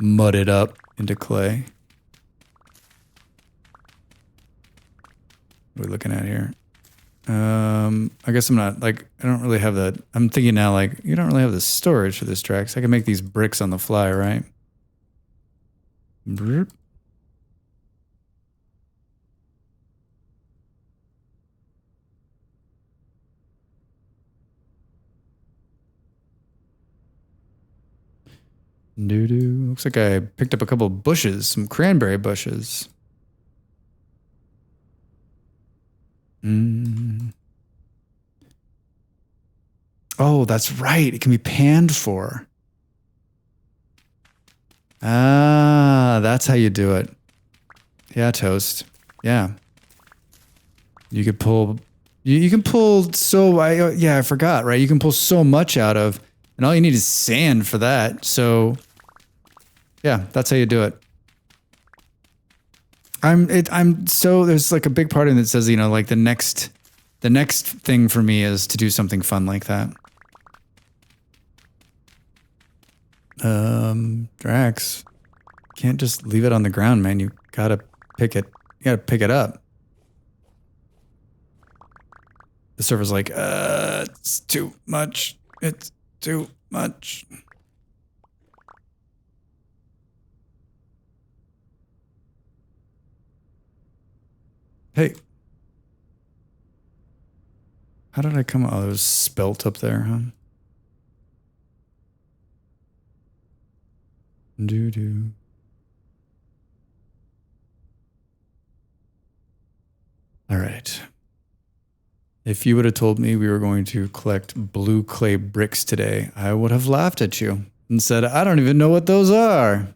mud it up into clay. What are we looking at here? I guess I'm not like, I don't really have that. I'm thinking now, like, you don't really have the storage for this, Drax. I can make these bricks on the fly, right? Brrr. Doo-doo. Looks like I picked up a couple of bushes, some cranberry bushes. Oh, that's right. It can be panned for. Ah, that's how you do it. Yeah, toast. Yeah. You could pull, you can pull yeah, I forgot, right? You can pull so much out of, and all you need is sand for that. So, yeah, that's how you do it. There's like a big part of it that says, you know, like the next thing for me is to do something fun like that. Drax, can't just leave it on the ground, man. You gotta pick it. You gotta pick it up. The server's like, it's too much. It's too much. Hey. How did I come? Oh, it was spelt up there, huh? Doo-doo. All right. If you would have told me we were going to collect blue clay bricks today, I would have laughed at you and said, I don't even know what those are.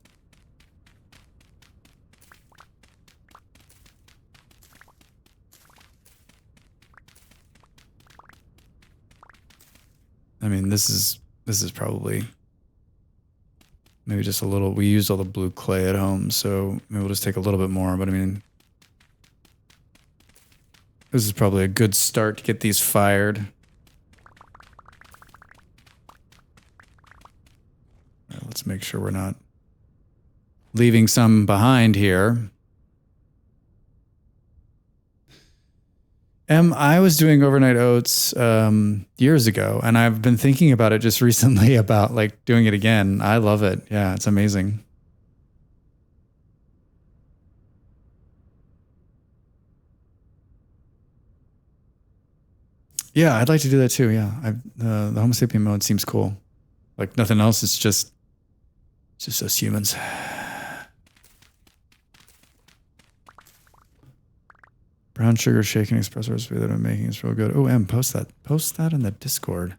I mean, this is probably maybe just a little, we used all the blue clay at home, so maybe we'll just take a little bit more, but I mean, this is probably a good start to get these fired. Let's make sure we're not leaving some behind here. I was doing overnight oats years ago, and I've been thinking about it just recently about like doing it again. I love it. Yeah, it's amazing. Yeah, I'd like to do that too. Yeah, the Homo sapien mode seems cool. Like nothing else. It's just us humans. Brown sugar shaken espresso recipe that I'm making is real good. Oh, post that. Post that in the Discord.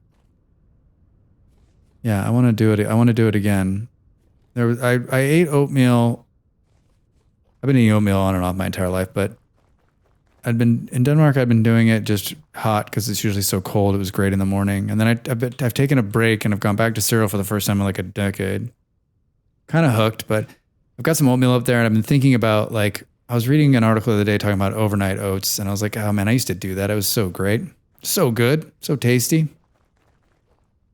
Yeah, I want to do it. I want to do it again. I ate oatmeal. I've been eating oatmeal on and off my entire life, but I'd been in Denmark. I'd been doing it just hot because it's usually so cold. It was great in the morning, and then I've taken a break and I've gone back to cereal for the first time in like a decade. Kind of hooked, but I've got some oatmeal up there, and I've been thinking about like I was reading an article the other day talking about overnight oats, and I was like, oh man, I used to do that. It was so great, so good, so tasty.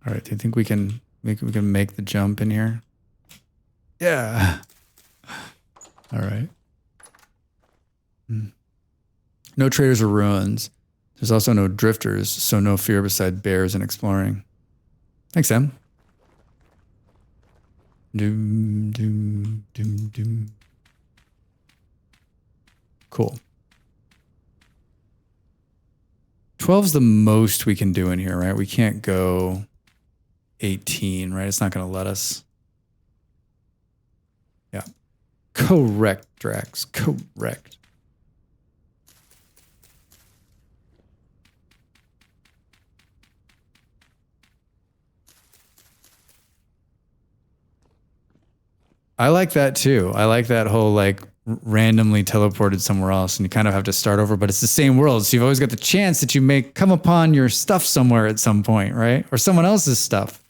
All right, do you think we can make the jump in here? Yeah. All right. No traders or ruins. There's also no drifters, so no fear beside bears and exploring. Thanks, Sam. Doom, doom, doom, doom. Cool. 12's the most we can do in here, right? We can't go 18, right? It's not going to let us. Yeah. Correct, Drax. Correct. I like that too. I like that whole like randomly teleported somewhere else and you kind of have to start over, but it's the same world. So you've always got the chance that you may come upon your stuff somewhere at some point, right? Or someone else's stuff.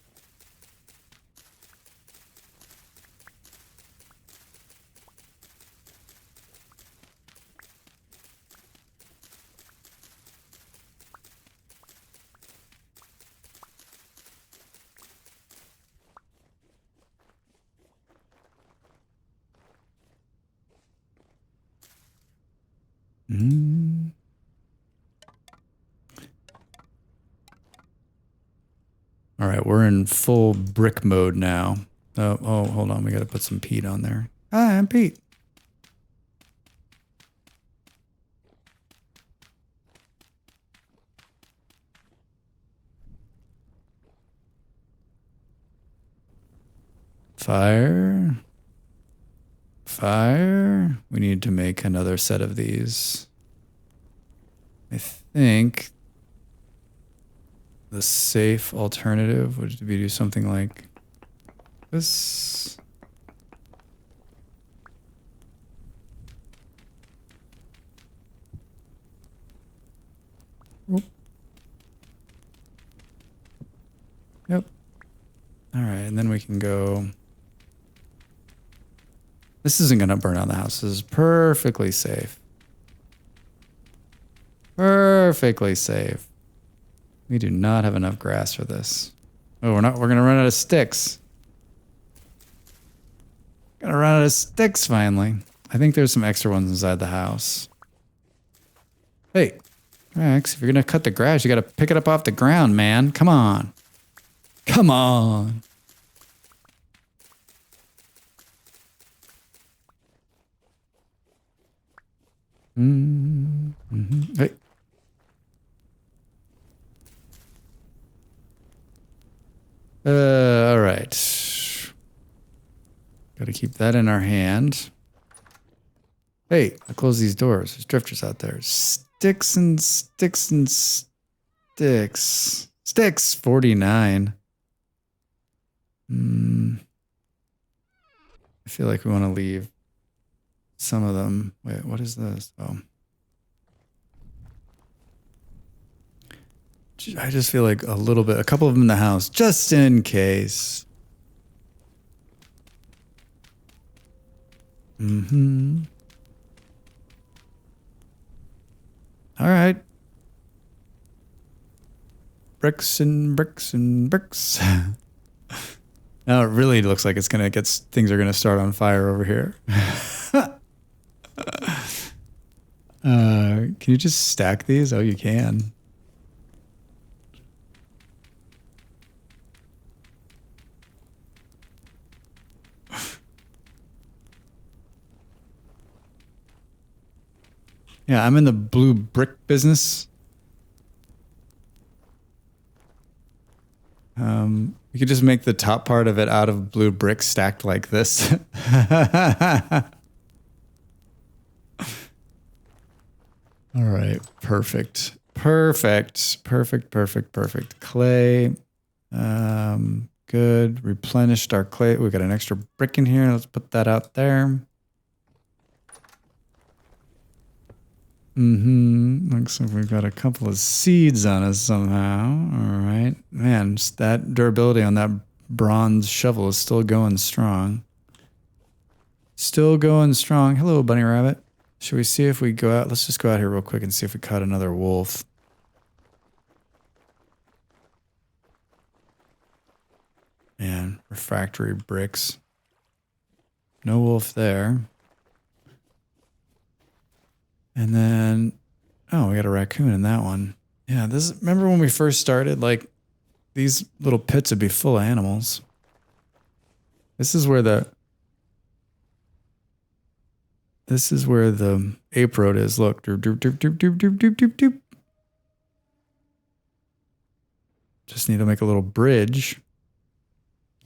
we're in full brick mode now. Oh, hold on. We got to put some peat on there. Hi, I'm Pete. Fire. Fire. We need to make another set of these. I think the safe alternative would be do something like this. Oop. Yep. All right, and then we can go. This isn't going to burn out the house. This is perfectly safe. Perfectly safe. We do not have enough grass for this. Oh, we're going to run out of sticks. Gonna run out of sticks finally. I think there's some extra ones inside the house. Hey, Rex, if you're going to cut the grass, you got to pick it up off the ground, man. Come on. Come on. Hey. All right. Got to keep that in our hand. Hey, I close these doors. There's drifters out there. Sticks and sticks and sticks. Sticks, 49. I feel like we want to leave some of them. Wait, what is this? Oh. I just feel like a couple of them in the house, just in case. All right. Bricks and bricks and bricks. Now it really looks like things are gonna start on fire over here. Can you just stack these? Oh, you can. Yeah, I'm in the blue brick business. We could just make the top part of it out of blue brick stacked like this. All right, perfect. Perfect. Perfect, perfect, perfect. Clay. Good. Replenished our clay. We got an extra brick in here. Let's put that out there. Looks like we've got a couple of seeds on us somehow. All right. Man, just that durability on that bronze shovel is still going strong. Still going strong. Hello, bunny rabbit. Should we see if we go out? Let's just go out here real quick and see if we caught another wolf. Man, refractory bricks. No wolf there. And then, oh, we got a raccoon in that one. Yeah, remember when we first started, like, these little pits would be full of animals. This is where the ape road is. Look. Doop, doop, doop, doop, doop, doop, doop, doop, doop. Just need to make a little bridge.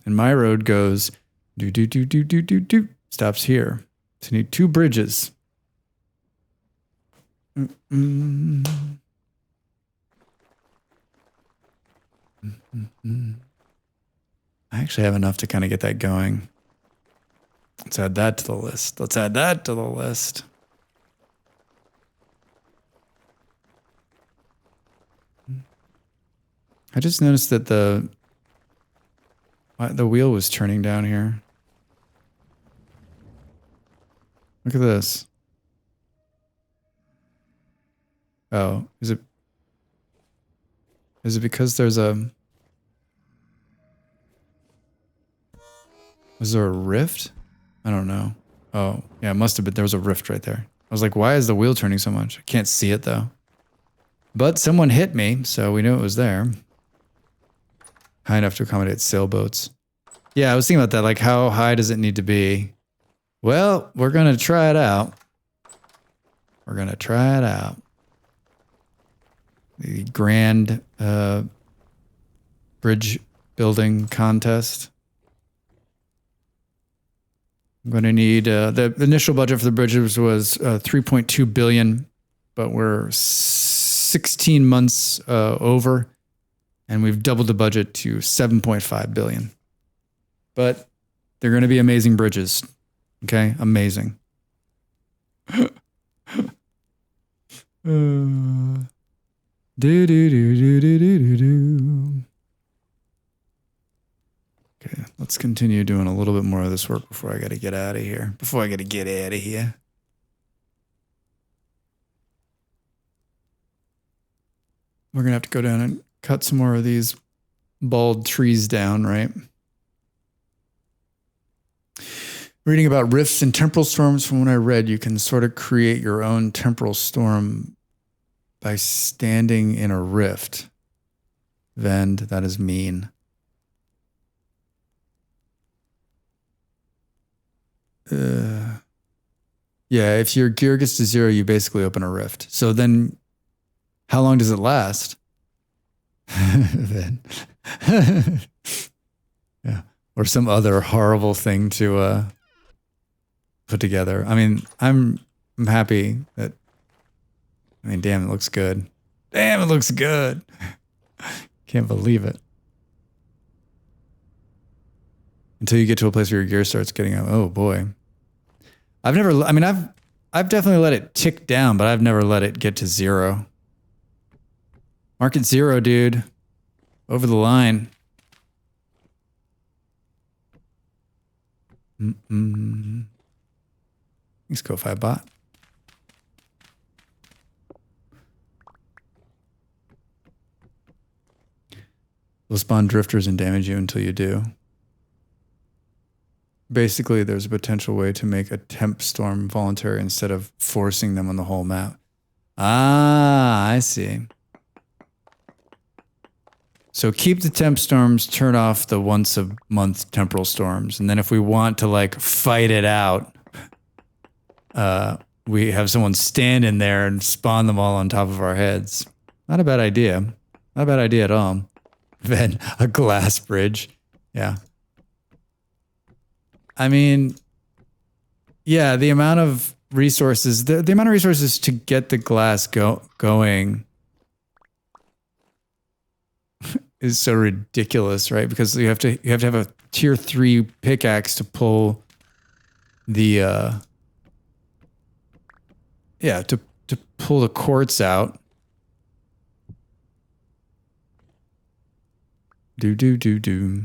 And my road goes doop, doop, doop, doop, doop, doop, doop. Stops here. So you need 2 bridges. I actually have enough to kind of get that going. Let's add that to the list. Let's add that to the list. I just noticed that the wheel was turning down here. Look at this. Oh, is it because was there a rift? I don't know. Oh, yeah, it must have been. There was a rift right there. I was like, why is the wheel turning so much? I can't see it though. But someone hit me, so we knew it was there. high enough to accommodate sailboats. Yeah, I was thinking about that. Like, how high does it need to be? Well, we're going to try it out. We're going to try it out. The grand bridge building contest. I'm going to need the initial budget for the bridges was 3.2 billion, but we're 16 months over, and we've doubled the budget to 7.5 billion. But they're going to be amazing bridges. Okay, amazing. Do do do do do do do. Okay, let's continue doing a little bit more of this work before I got to get out of here. We're going to have to go down and cut some more of these bald trees down, right? Reading about rifts and temporal storms, from what I read, you can sort of create your own temporal storm by standing in a rift. Vend, that is mean. Yeah, if your gear gets to 0, you basically open a rift. So then, how long does it last? Then, yeah, or some other horrible thing to put together. I mean, I'm happy that. I mean, damn, it looks good. Damn, it looks good. Can't believe it. Until you get to a place where your gear starts getting up. Oh boy. I've definitely let it tick down, but I've never let it get to 0. Market 0, dude. Over the line. Thanks, kofi bot. They'll spawn drifters and damage you until you do. Basically, there's a potential way to make a temp storm voluntary instead of forcing them on the whole map. Ah, I see. So keep the temp storms, turn off the once a month temporal storms. And then if we want to like fight it out, we have someone stand in there and spawn them all on top of our heads. Not a bad idea. Not a bad idea at all. Then a glass bridge. Yeah. I mean, yeah, the amount of resources, the amount of resources to get the glass going is so ridiculous, right? Because you have to have a tier 3 pickaxe to pull the to pull the quartz out. Do.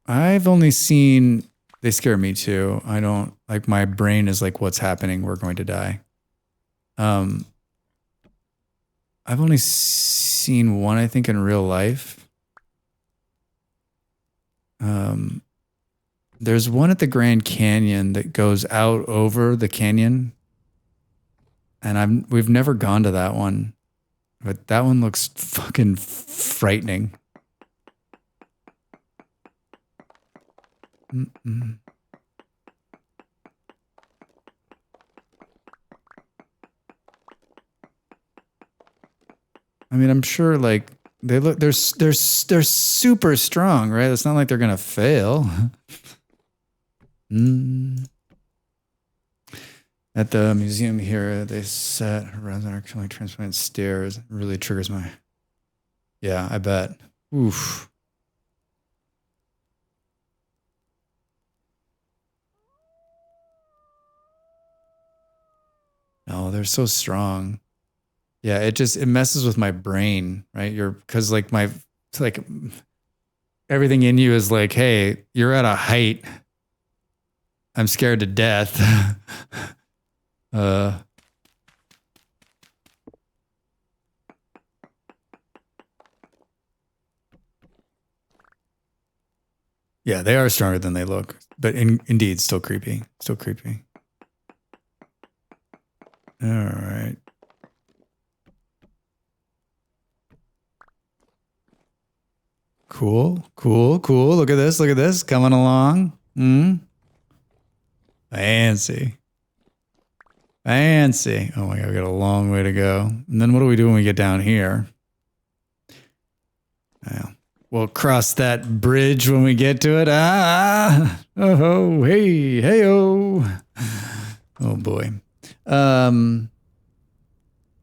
I've only seen, they scare me too. I don't, like, my brain is like, what's happening? We're going to die. I've only seen one, I think, in real life. There's one at the Grand Canyon that goes out over the canyon. And we've never gone to that one. But that one looks fucking frightening. I mean, I'm sure like they're super strong, right? It's not like they're gonna fail. At the museum here, they set horizon arc transplant stairs. It really triggers my. Yeah, I bet. Oof. No, they're so strong. Yeah, it messes with my brain, right? Because like everything in you is like, hey, you're at a height. I'm scared to death. Yeah, they are stronger than they look, but indeed, still creepy. Still creepy. All right. Cool, cool, cool. Look at this. Look at this. Coming along. Fancy. Fancy. Oh my God, we got a long way to go. And then what do we do when we get down here? Well, we'll cross that bridge when we get to it. Oh, hey, hey-oh. Oh boy. There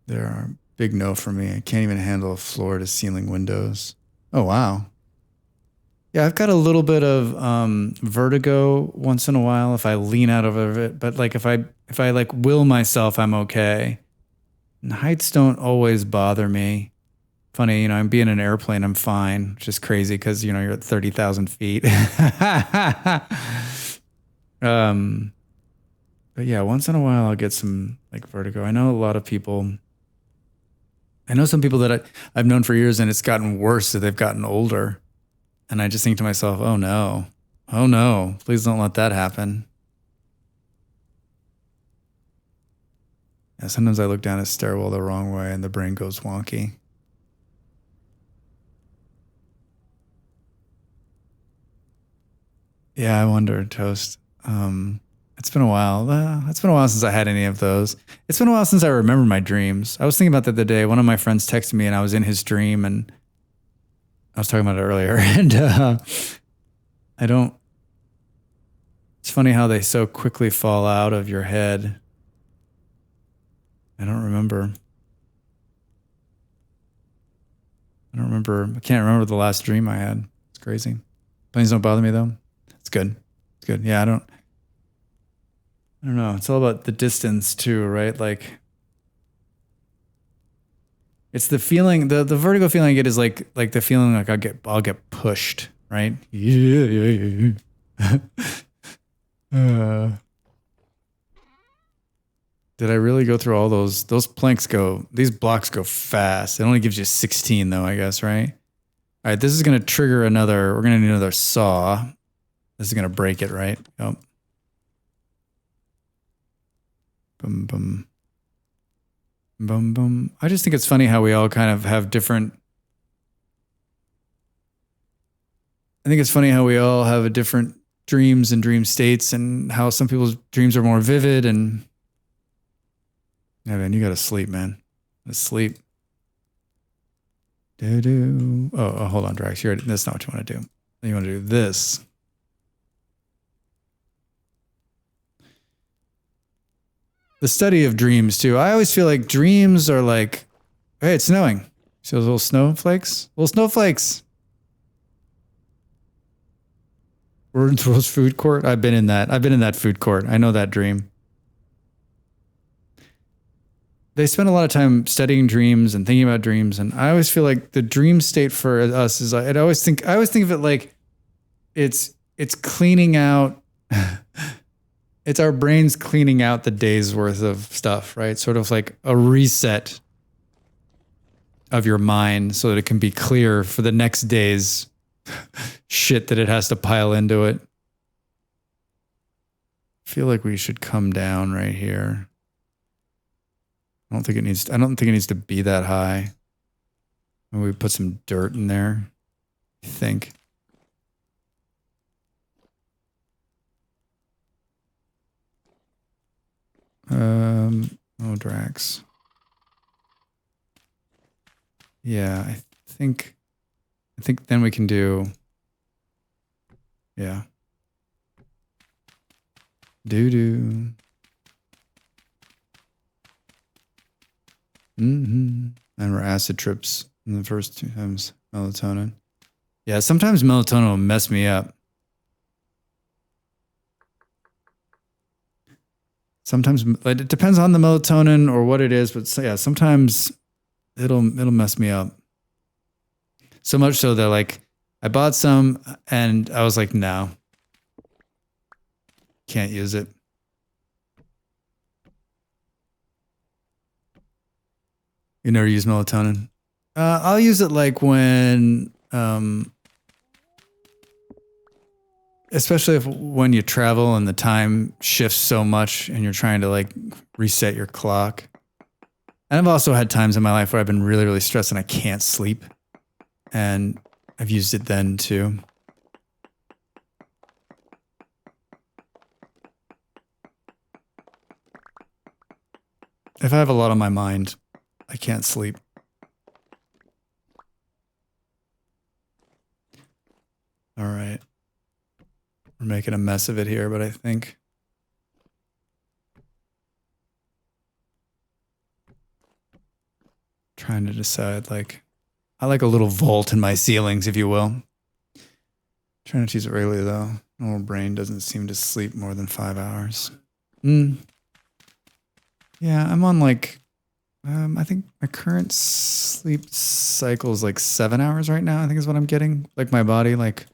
are big no for me. I can't even handle floor to ceiling windows. Oh, wow. Yeah, I've got a little bit of vertigo once in a while if I lean out of it, but like if I like will myself, I'm okay. And heights don't always bother me. Funny, I'm being in an airplane, I'm fine, which is crazy because you're at 30,000 feet. But yeah, once in a while I'll get some like vertigo. I know a lot of people. I know some people that I've known for years, and it's gotten worse as they've gotten older. And I just think to myself, oh no, please don't let that happen. Yeah, sometimes I look down a stairwell the wrong way and the brain goes wonky. Yeah, I wonder, Toast. It's been a while. It's been a while since I had any of those. It's been a while since I remember my dreams. I was thinking about that the other day. One of my friends texted me and I was in his dream, and I was talking about it earlier. And it's funny how they so quickly fall out of your head. I don't remember. I can't remember the last dream I had. It's crazy. Planes don't bother me though. It's good. It's good. Yeah, I don't know. It's all about the distance too, right? Like it's the feeling, the vertigo feeling I get is like the feeling like I'll get pushed, right? Yeah. Did I really go through all those? These blocks go fast. It only gives you 16 though, I guess, right? All right, this is going to trigger we're going to need another saw. This is going to break it, right? Yep. Boom, boom. Boom, boom. I just think it's funny how we all kind of have different. I think it's funny how we all have different dreams and dream states, and how some people's dreams are more vivid. And yeah, man, you got to sleep, man. Sleep. Oh, hold on, Drax. That's not what you want to do. You want to do this. The study of dreams too. I always feel like dreams are like, hey, it's snowing. See those little snowflakes? Little snowflakes. We're in Rose food court. I've been in that food court. I know that dream. They spend a lot of time studying dreams and thinking about dreams, and I always feel like the dream state for us is I always think of it like it's cleaning out. It's our brains cleaning out the day's worth of stuff, right? Sort of like a reset of your mind so that it can be clear for the next day's shit that it has to pile into it. I feel like we should come down right here. I don't think it needs to be that high. Maybe we put some dirt in there. I think. Oh, Drax. Yeah, I think then we can do, yeah. Doo-doo. And we're acid trips in the first 2 times. Melatonin. Yeah, sometimes melatonin will mess me up. Sometimes it depends on the melatonin or what it is, but yeah, sometimes it'll mess me up. So much so that like I bought some and I was like, no, can't use it. You never use melatonin? I'll use it like when, especially when you travel and the time shifts so much and you're trying to like reset your clock. And I've also had times in my life where I've been really, really stressed and I can't sleep. And I've used it then too. If I have a lot on my mind, I can't sleep. All right. We're making a mess of it here, but I think trying to decide, like, I like a little vault in my ceilings, if you will. Trying to choose it regularly though. Normal brain doesn't seem to sleep more than 5 hours. Yeah, I'm on like, I think my current sleep cycle is like 7 hours right now. I think is what I'm getting. Like my body like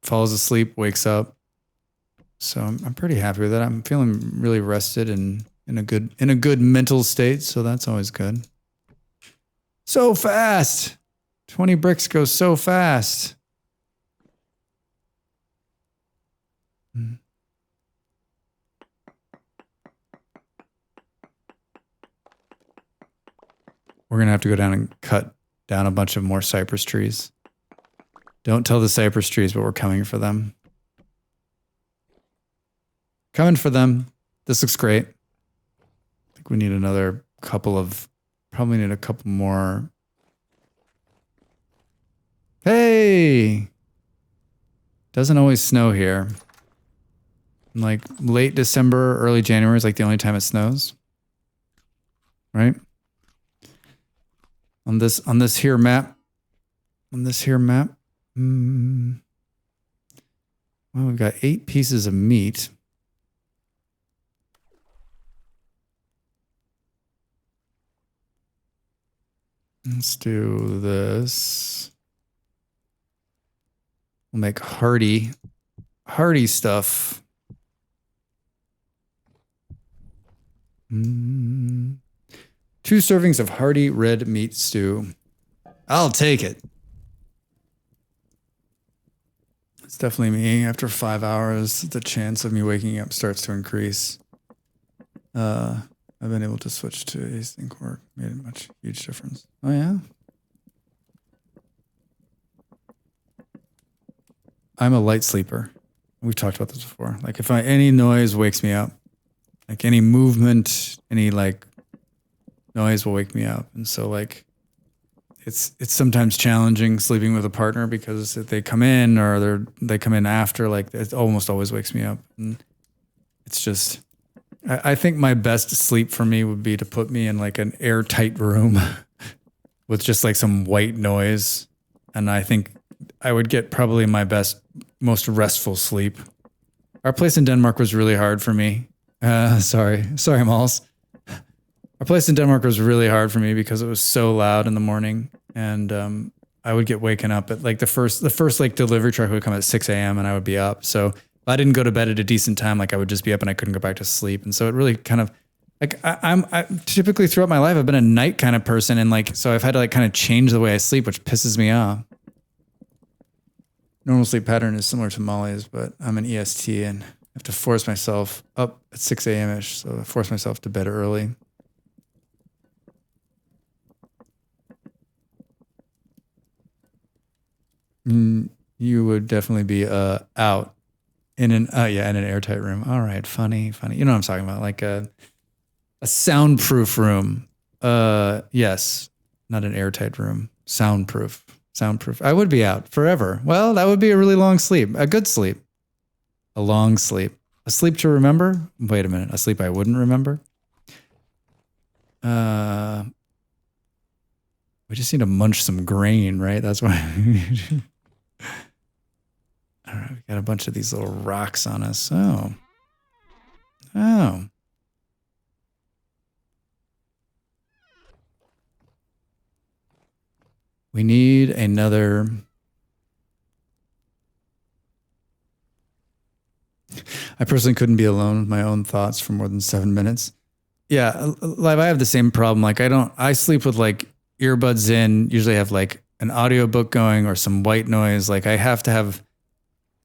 falls asleep, wakes up. So I'm pretty happy with that. I'm feeling really rested and in a good mental state. So that's always good. So fast. 20 bricks goes so fast. We're going to have to go down and cut down a bunch of more cypress trees. Don't tell the cypress trees, but we're coming for them. Coming for them. This looks great. I think we need another couple of, probably need a couple more. Hey! Doesn't always snow here. Like late December, early January is like the only time it snows. Right? On this here map. Well, we've got 8 pieces of meat. Let's do this. We'll make hearty stuff. 2 servings of hearty red meat stew. I'll take it. It's definitely me. After 5 hours, the chance of me waking up starts to increase. I've been able to switch to async work. Made a huge difference. Oh yeah? I'm a light sleeper. We've talked about this before. Like if any noise wakes me up, like any movement, any like noise will wake me up. And so like it's sometimes challenging sleeping with a partner because if they come in or they come in after, like it almost always wakes me up. And it's just, I think my best sleep for me would be to put me in like an airtight room with just like some white noise. And I think I would get probably my most restful sleep. Our place in Denmark was really hard for me. Sorry, Malls. Our place in Denmark was really hard for me because it was so loud in the morning, and I would get waken up at like the first like delivery truck would come at 6 a.m. and I would be up. So if I didn't go to bed at a decent time, like I would just be up and I couldn't go back to sleep. And so it really kind of like I typically throughout my life I've been a night kind of person, and like so I've had to like kind of change the way I sleep, which pisses me off. Normal sleep pattern is similar to Molly's, but I'm an EST and I have to force myself up at 6 a.m.-ish, so I force myself to bed early. You would definitely be out in an in an airtight room. All right, funny. You know what I'm talking about, like a soundproof room. Yes, not an airtight room. Soundproof. I would be out forever. Well, that would be a really long sleep. A good sleep. A long sleep. A sleep to remember? Wait a minute. A sleep I wouldn't remember? We just need to munch some grain, right? That's why. All right, we got a bunch of these little rocks on us. Oh. We need another. I personally couldn't be alone with my own thoughts for more than 7 minutes. Yeah, Live, I have the same problem. Like I sleep with like earbuds in, usually have like an audiobook going or some white noise. Like I have to have,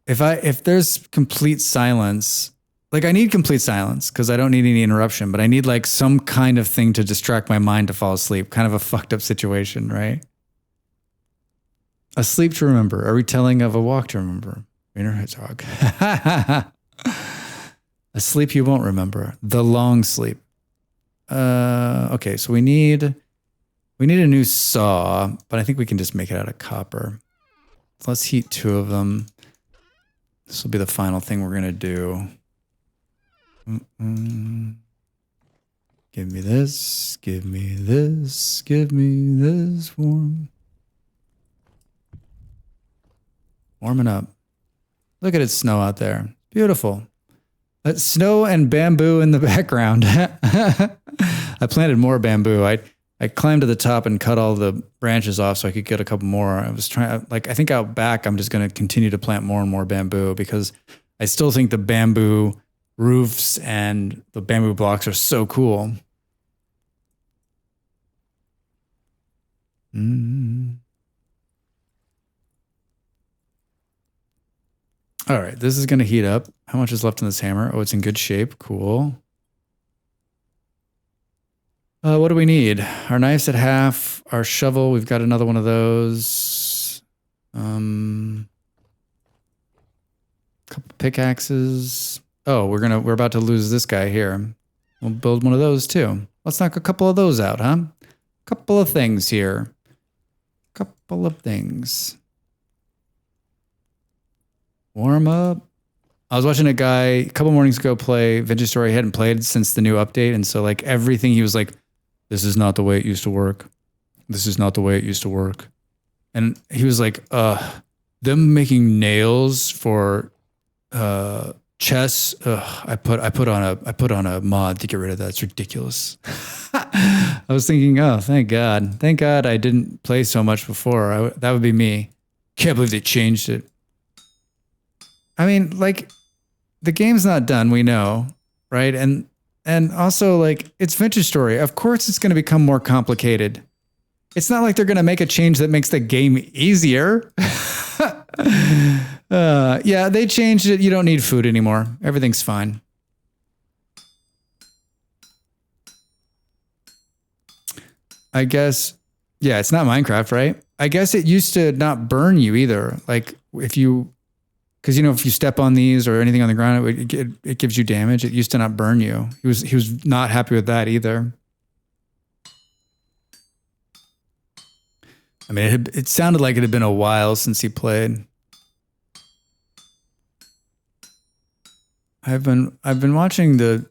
if there's complete silence, like I need complete silence because I don't need any interruption, but I need like some kind of thing to distract my mind to fall asleep. Kind of a fucked up situation, right? A sleep to remember. A retelling of a walk to remember. Inner hedgehog. A sleep you won't remember. The long sleep. Okay, so we need a new saw, but I think we can just make it out of copper. So let's heat 2 of them. This will be the final thing we're gonna do. Give me this. Give me this. Give me this warm. Warming up. Look at it snow out there. Beautiful. Snow and bamboo in the background. I planted more bamboo. I climbed to the top and cut all the branches off so I could get a couple more. I was trying, I think out back, I'm just going to continue to plant more and more bamboo because I still think the bamboo roofs and the bamboo blocks are so cool. All right, this is going to heat up. How much is left in this hammer? Oh, it's in good shape. Cool. What do we need? Our knife's at half. Our shovel, we've got another one of those. Couple pickaxes. Oh, we're about to lose this guy here. We'll build one of those too. Let's knock a couple of those out, huh? Couple of things here. Couple of things. Warm up. I was watching a guy a couple mornings ago play Vintage Story. He hadn't played since the new update. And so like everything he was like, this is not the way it used to work. This is not the way it used to work. And he was like, them making nails for chess. I put on a mod to get rid of that. It's ridiculous. I was thinking, oh, thank God. Thank God I didn't play so much before. That would be me. Can't believe they changed it. I mean, like, the game's not done, we know, right? And also, like, it's Vintage Story. Of course it's going to become more complicated. It's not like they're going to make a change that makes the game easier. Yeah, they changed it. You don't need food anymore. Everything's fine. I guess, yeah, it's not Minecraft, right? I guess it used to not burn you either. Like, if you... Because, you know, if you step on these or anything on the ground, it gives you damage. It used to not burn you. He was not happy with that either. I mean, it sounded like it had been a while since he played. I've been watching the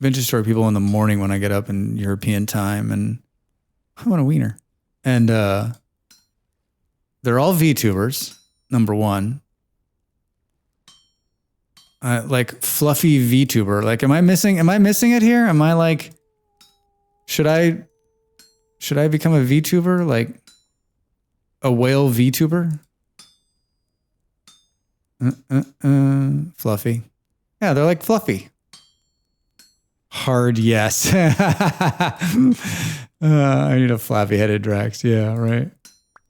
Vintage Story people in the morning when I get up in European time, and I want a wiener. And they're all VTubers. Number one, like fluffy VTuber. Like, am I missing it here? Am I like, should I become a VTuber? Like a whale VTuber? Fluffy. Yeah, they're like fluffy. Hard yes. I need a flappy headed Drax. Yeah, right.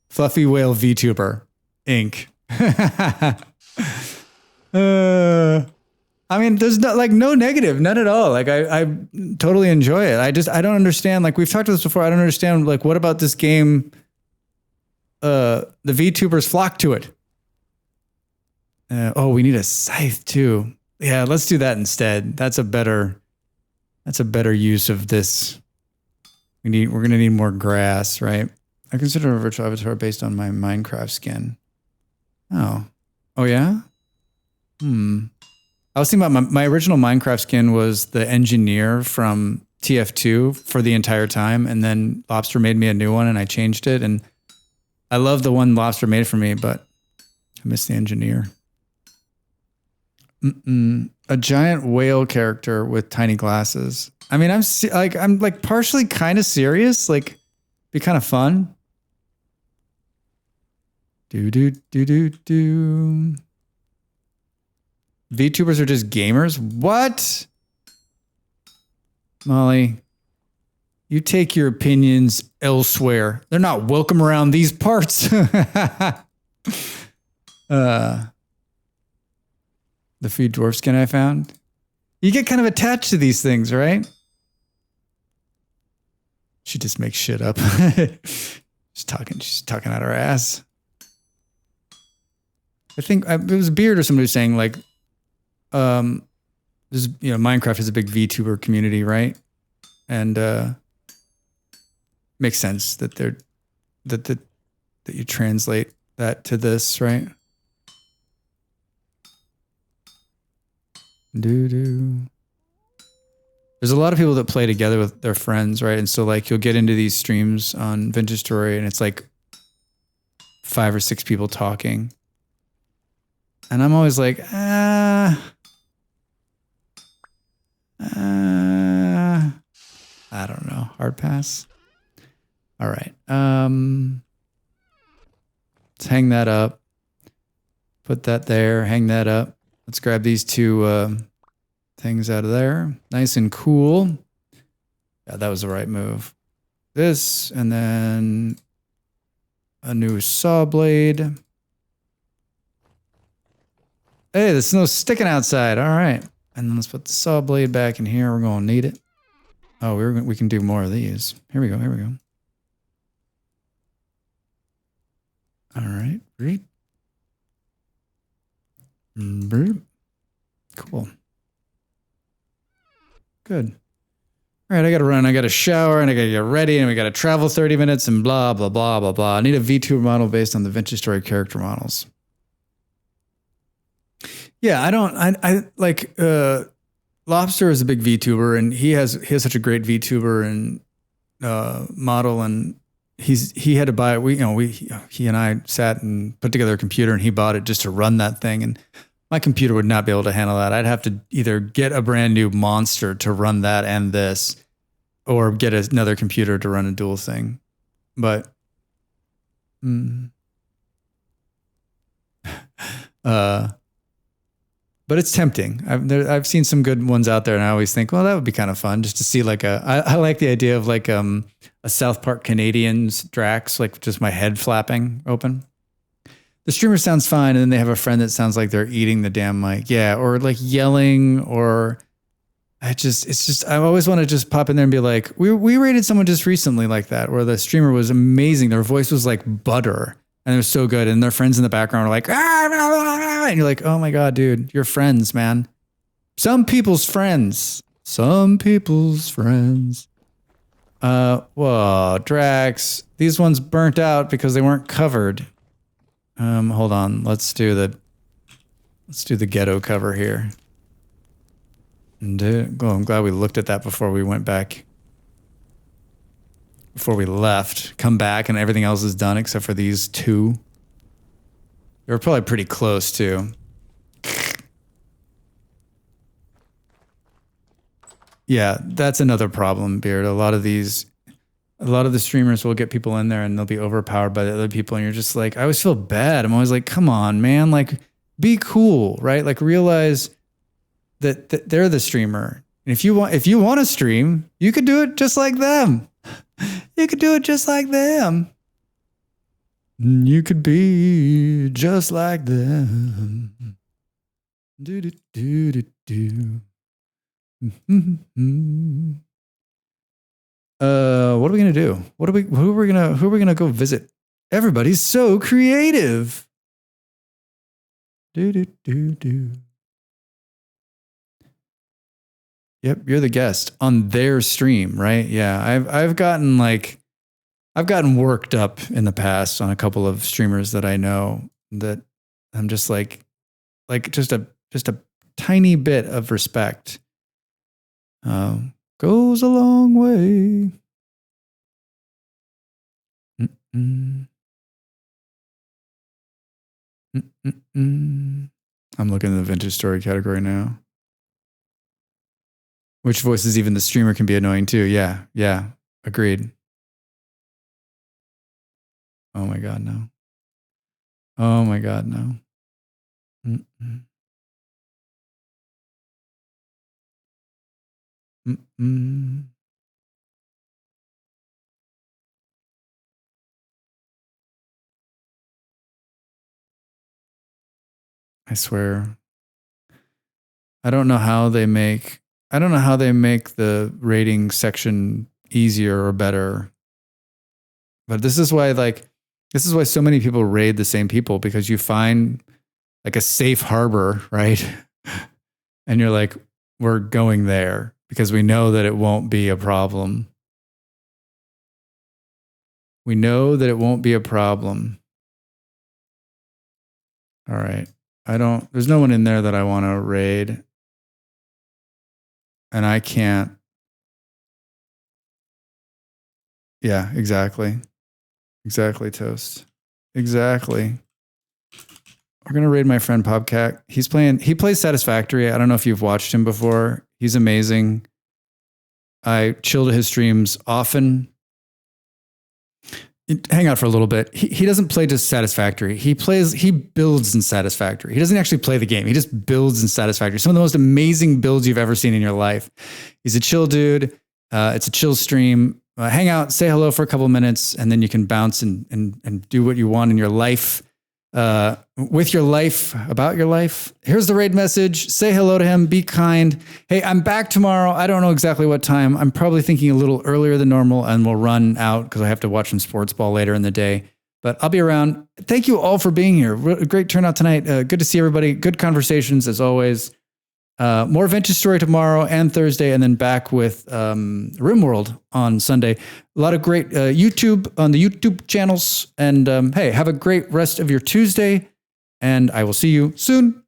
Fluffy whale VTuber Inc. I mean, there's no negative, none at all. Like I totally enjoy it. I don't understand. Like we've talked about this before. I don't understand. Like what about this game? The VTubers flock to it. Oh, we need a scythe too. Yeah, let's do that instead. That's a better use of this. We're gonna need more grass, right? I consider a virtual avatar based on my Minecraft skin. Oh yeah? I was thinking about my original Minecraft skin was the engineer from TF2 for the entire time. And then Lobster made me a new one and I changed it. And I love the one Lobster made for me, but I miss the engineer. A giant whale character with tiny glasses. I mean, I'm partially kind of serious. Like, be kind of fun. VTubers are just gamers? What? Molly, you take your opinions elsewhere. They're not welcome around these parts. The free dwarf skin I found. You get kind of attached to these things, right? She just makes shit up. She's talking out her ass. I think it was Beard or somebody was saying like, this, Minecraft is a big VTuber community, right? And makes sense that that you translate that to this, right? There's a lot of people that play together with their friends, right? And so like you'll get into these streams on Vintage Story and it's like 5 or 6 people talking. And I'm always like, I don't know. Hard pass. All right. Let's hang that up. Put that there. Hang that up. Let's grab these 2 things out of there. Nice and cool. Yeah, that was the right move. This, and then a new saw blade. Hey, the snow's sticking outside. All right. And then let's put the saw blade back in here. We're going to need it. Oh, we can do more of these. Here we go. Here we go. All right. Cool. Good. All right, I got to run. I got to shower and I got to get ready and we got to travel 30 minutes and blah, blah, blah, blah, blah. I need a VTuber model based on the Vintage Story character models. Yeah, I like, Lobster is a big VTuber and he has such a great VTuber and model, and he had to buy it. He and I sat and put together a computer and he bought it just to run that thing, and my computer would not be able to handle that. I'd have to either get a brand new monster to run that and this, or get another computer to run a dual thing. But but it's tempting. I've seen some good ones out there, and I always think, well, that would be kind of fun just to see like I like the idea of like a South Park Canadians Drax, like just my head flapping open. The streamer sounds fine, and then they have a friend that sounds like they're eating the damn mic. Yeah, or like yelling, or it's just I always want to just pop in there and be like, we rated someone just recently like that, where the streamer was amazing. Their voice was like butter. And it was so good. And their friends in the background are like, and you're like, oh my God, dude, you're friends, man. Some people's friends. Some people's friends. Whoa, Drax. These ones burnt out because they weren't covered. Hold on. Let's do the ghetto cover here. And I'm glad we looked at that before we went back. Before we left, come back and everything else is done except for these 2. They were probably pretty close too. Yeah, that's another problem, Beard. A lot of the streamers will get people in there and they'll be overpowered by the other people, and you're just like, I always feel bad. I'm always like, come on, man, like be cool, right? Like realize that they're the streamer. And if you want to stream, you could do it just like them. You could do it just like them. You could be just like them. Do do do do do. What are we gonna do? Who are we gonna go visit? Everybody's so creative. Do do do do. Yep, you're the guest on their stream, right? Yeah, I've gotten worked up in the past on a couple of streamers that I know, that I'm just like just a tiny bit of respect goes a long way. I'm looking at the Vintage Story category now. Which voices even the streamer can be annoying too. Yeah. Agreed. Oh my God, no. Oh my God, no. I swear. I don't know how they make the rating section easier or better. But this is why so many people raid the same people, because you find like a safe harbor, right? And you're like, we're going there because we know that it won't be a problem. We know that it won't be a problem. All right. There's no one in there that I want to raid. And I can't. Yeah, exactly. Exactly, Toast. Exactly. We're going to raid my friend Popcat. He plays Satisfactory. I don't know if you've watched him before. He's amazing. I chill to his streams often. Hang out for a little bit. He doesn't play just Satisfactory. He builds in Satisfactory. He doesn't actually play the game. He just builds in Satisfactory. Some of the most amazing builds you've ever seen in your life. He's a chill dude. It's a chill stream. Hang out, say hello for a couple of minutes, and then you can bounce and do what you want in your life, with your life, about your life. Here's the raid message. Say hello to him. Be kind. Hey, I'm back tomorrow. I don't know exactly what time. I'm probably thinking a little earlier than normal, and we'll run out because I have to watch some sports ball later in the day. But I'll be around. Thank you all for being here. Great turnout tonight. Good to see everybody. Good conversations as always. More Vintage Story tomorrow and Thursday, and then back with RimWorld on Sunday. A lot of great YouTube on the YouTube channels. And hey, have a great rest of your Tuesday, and I will see you soon.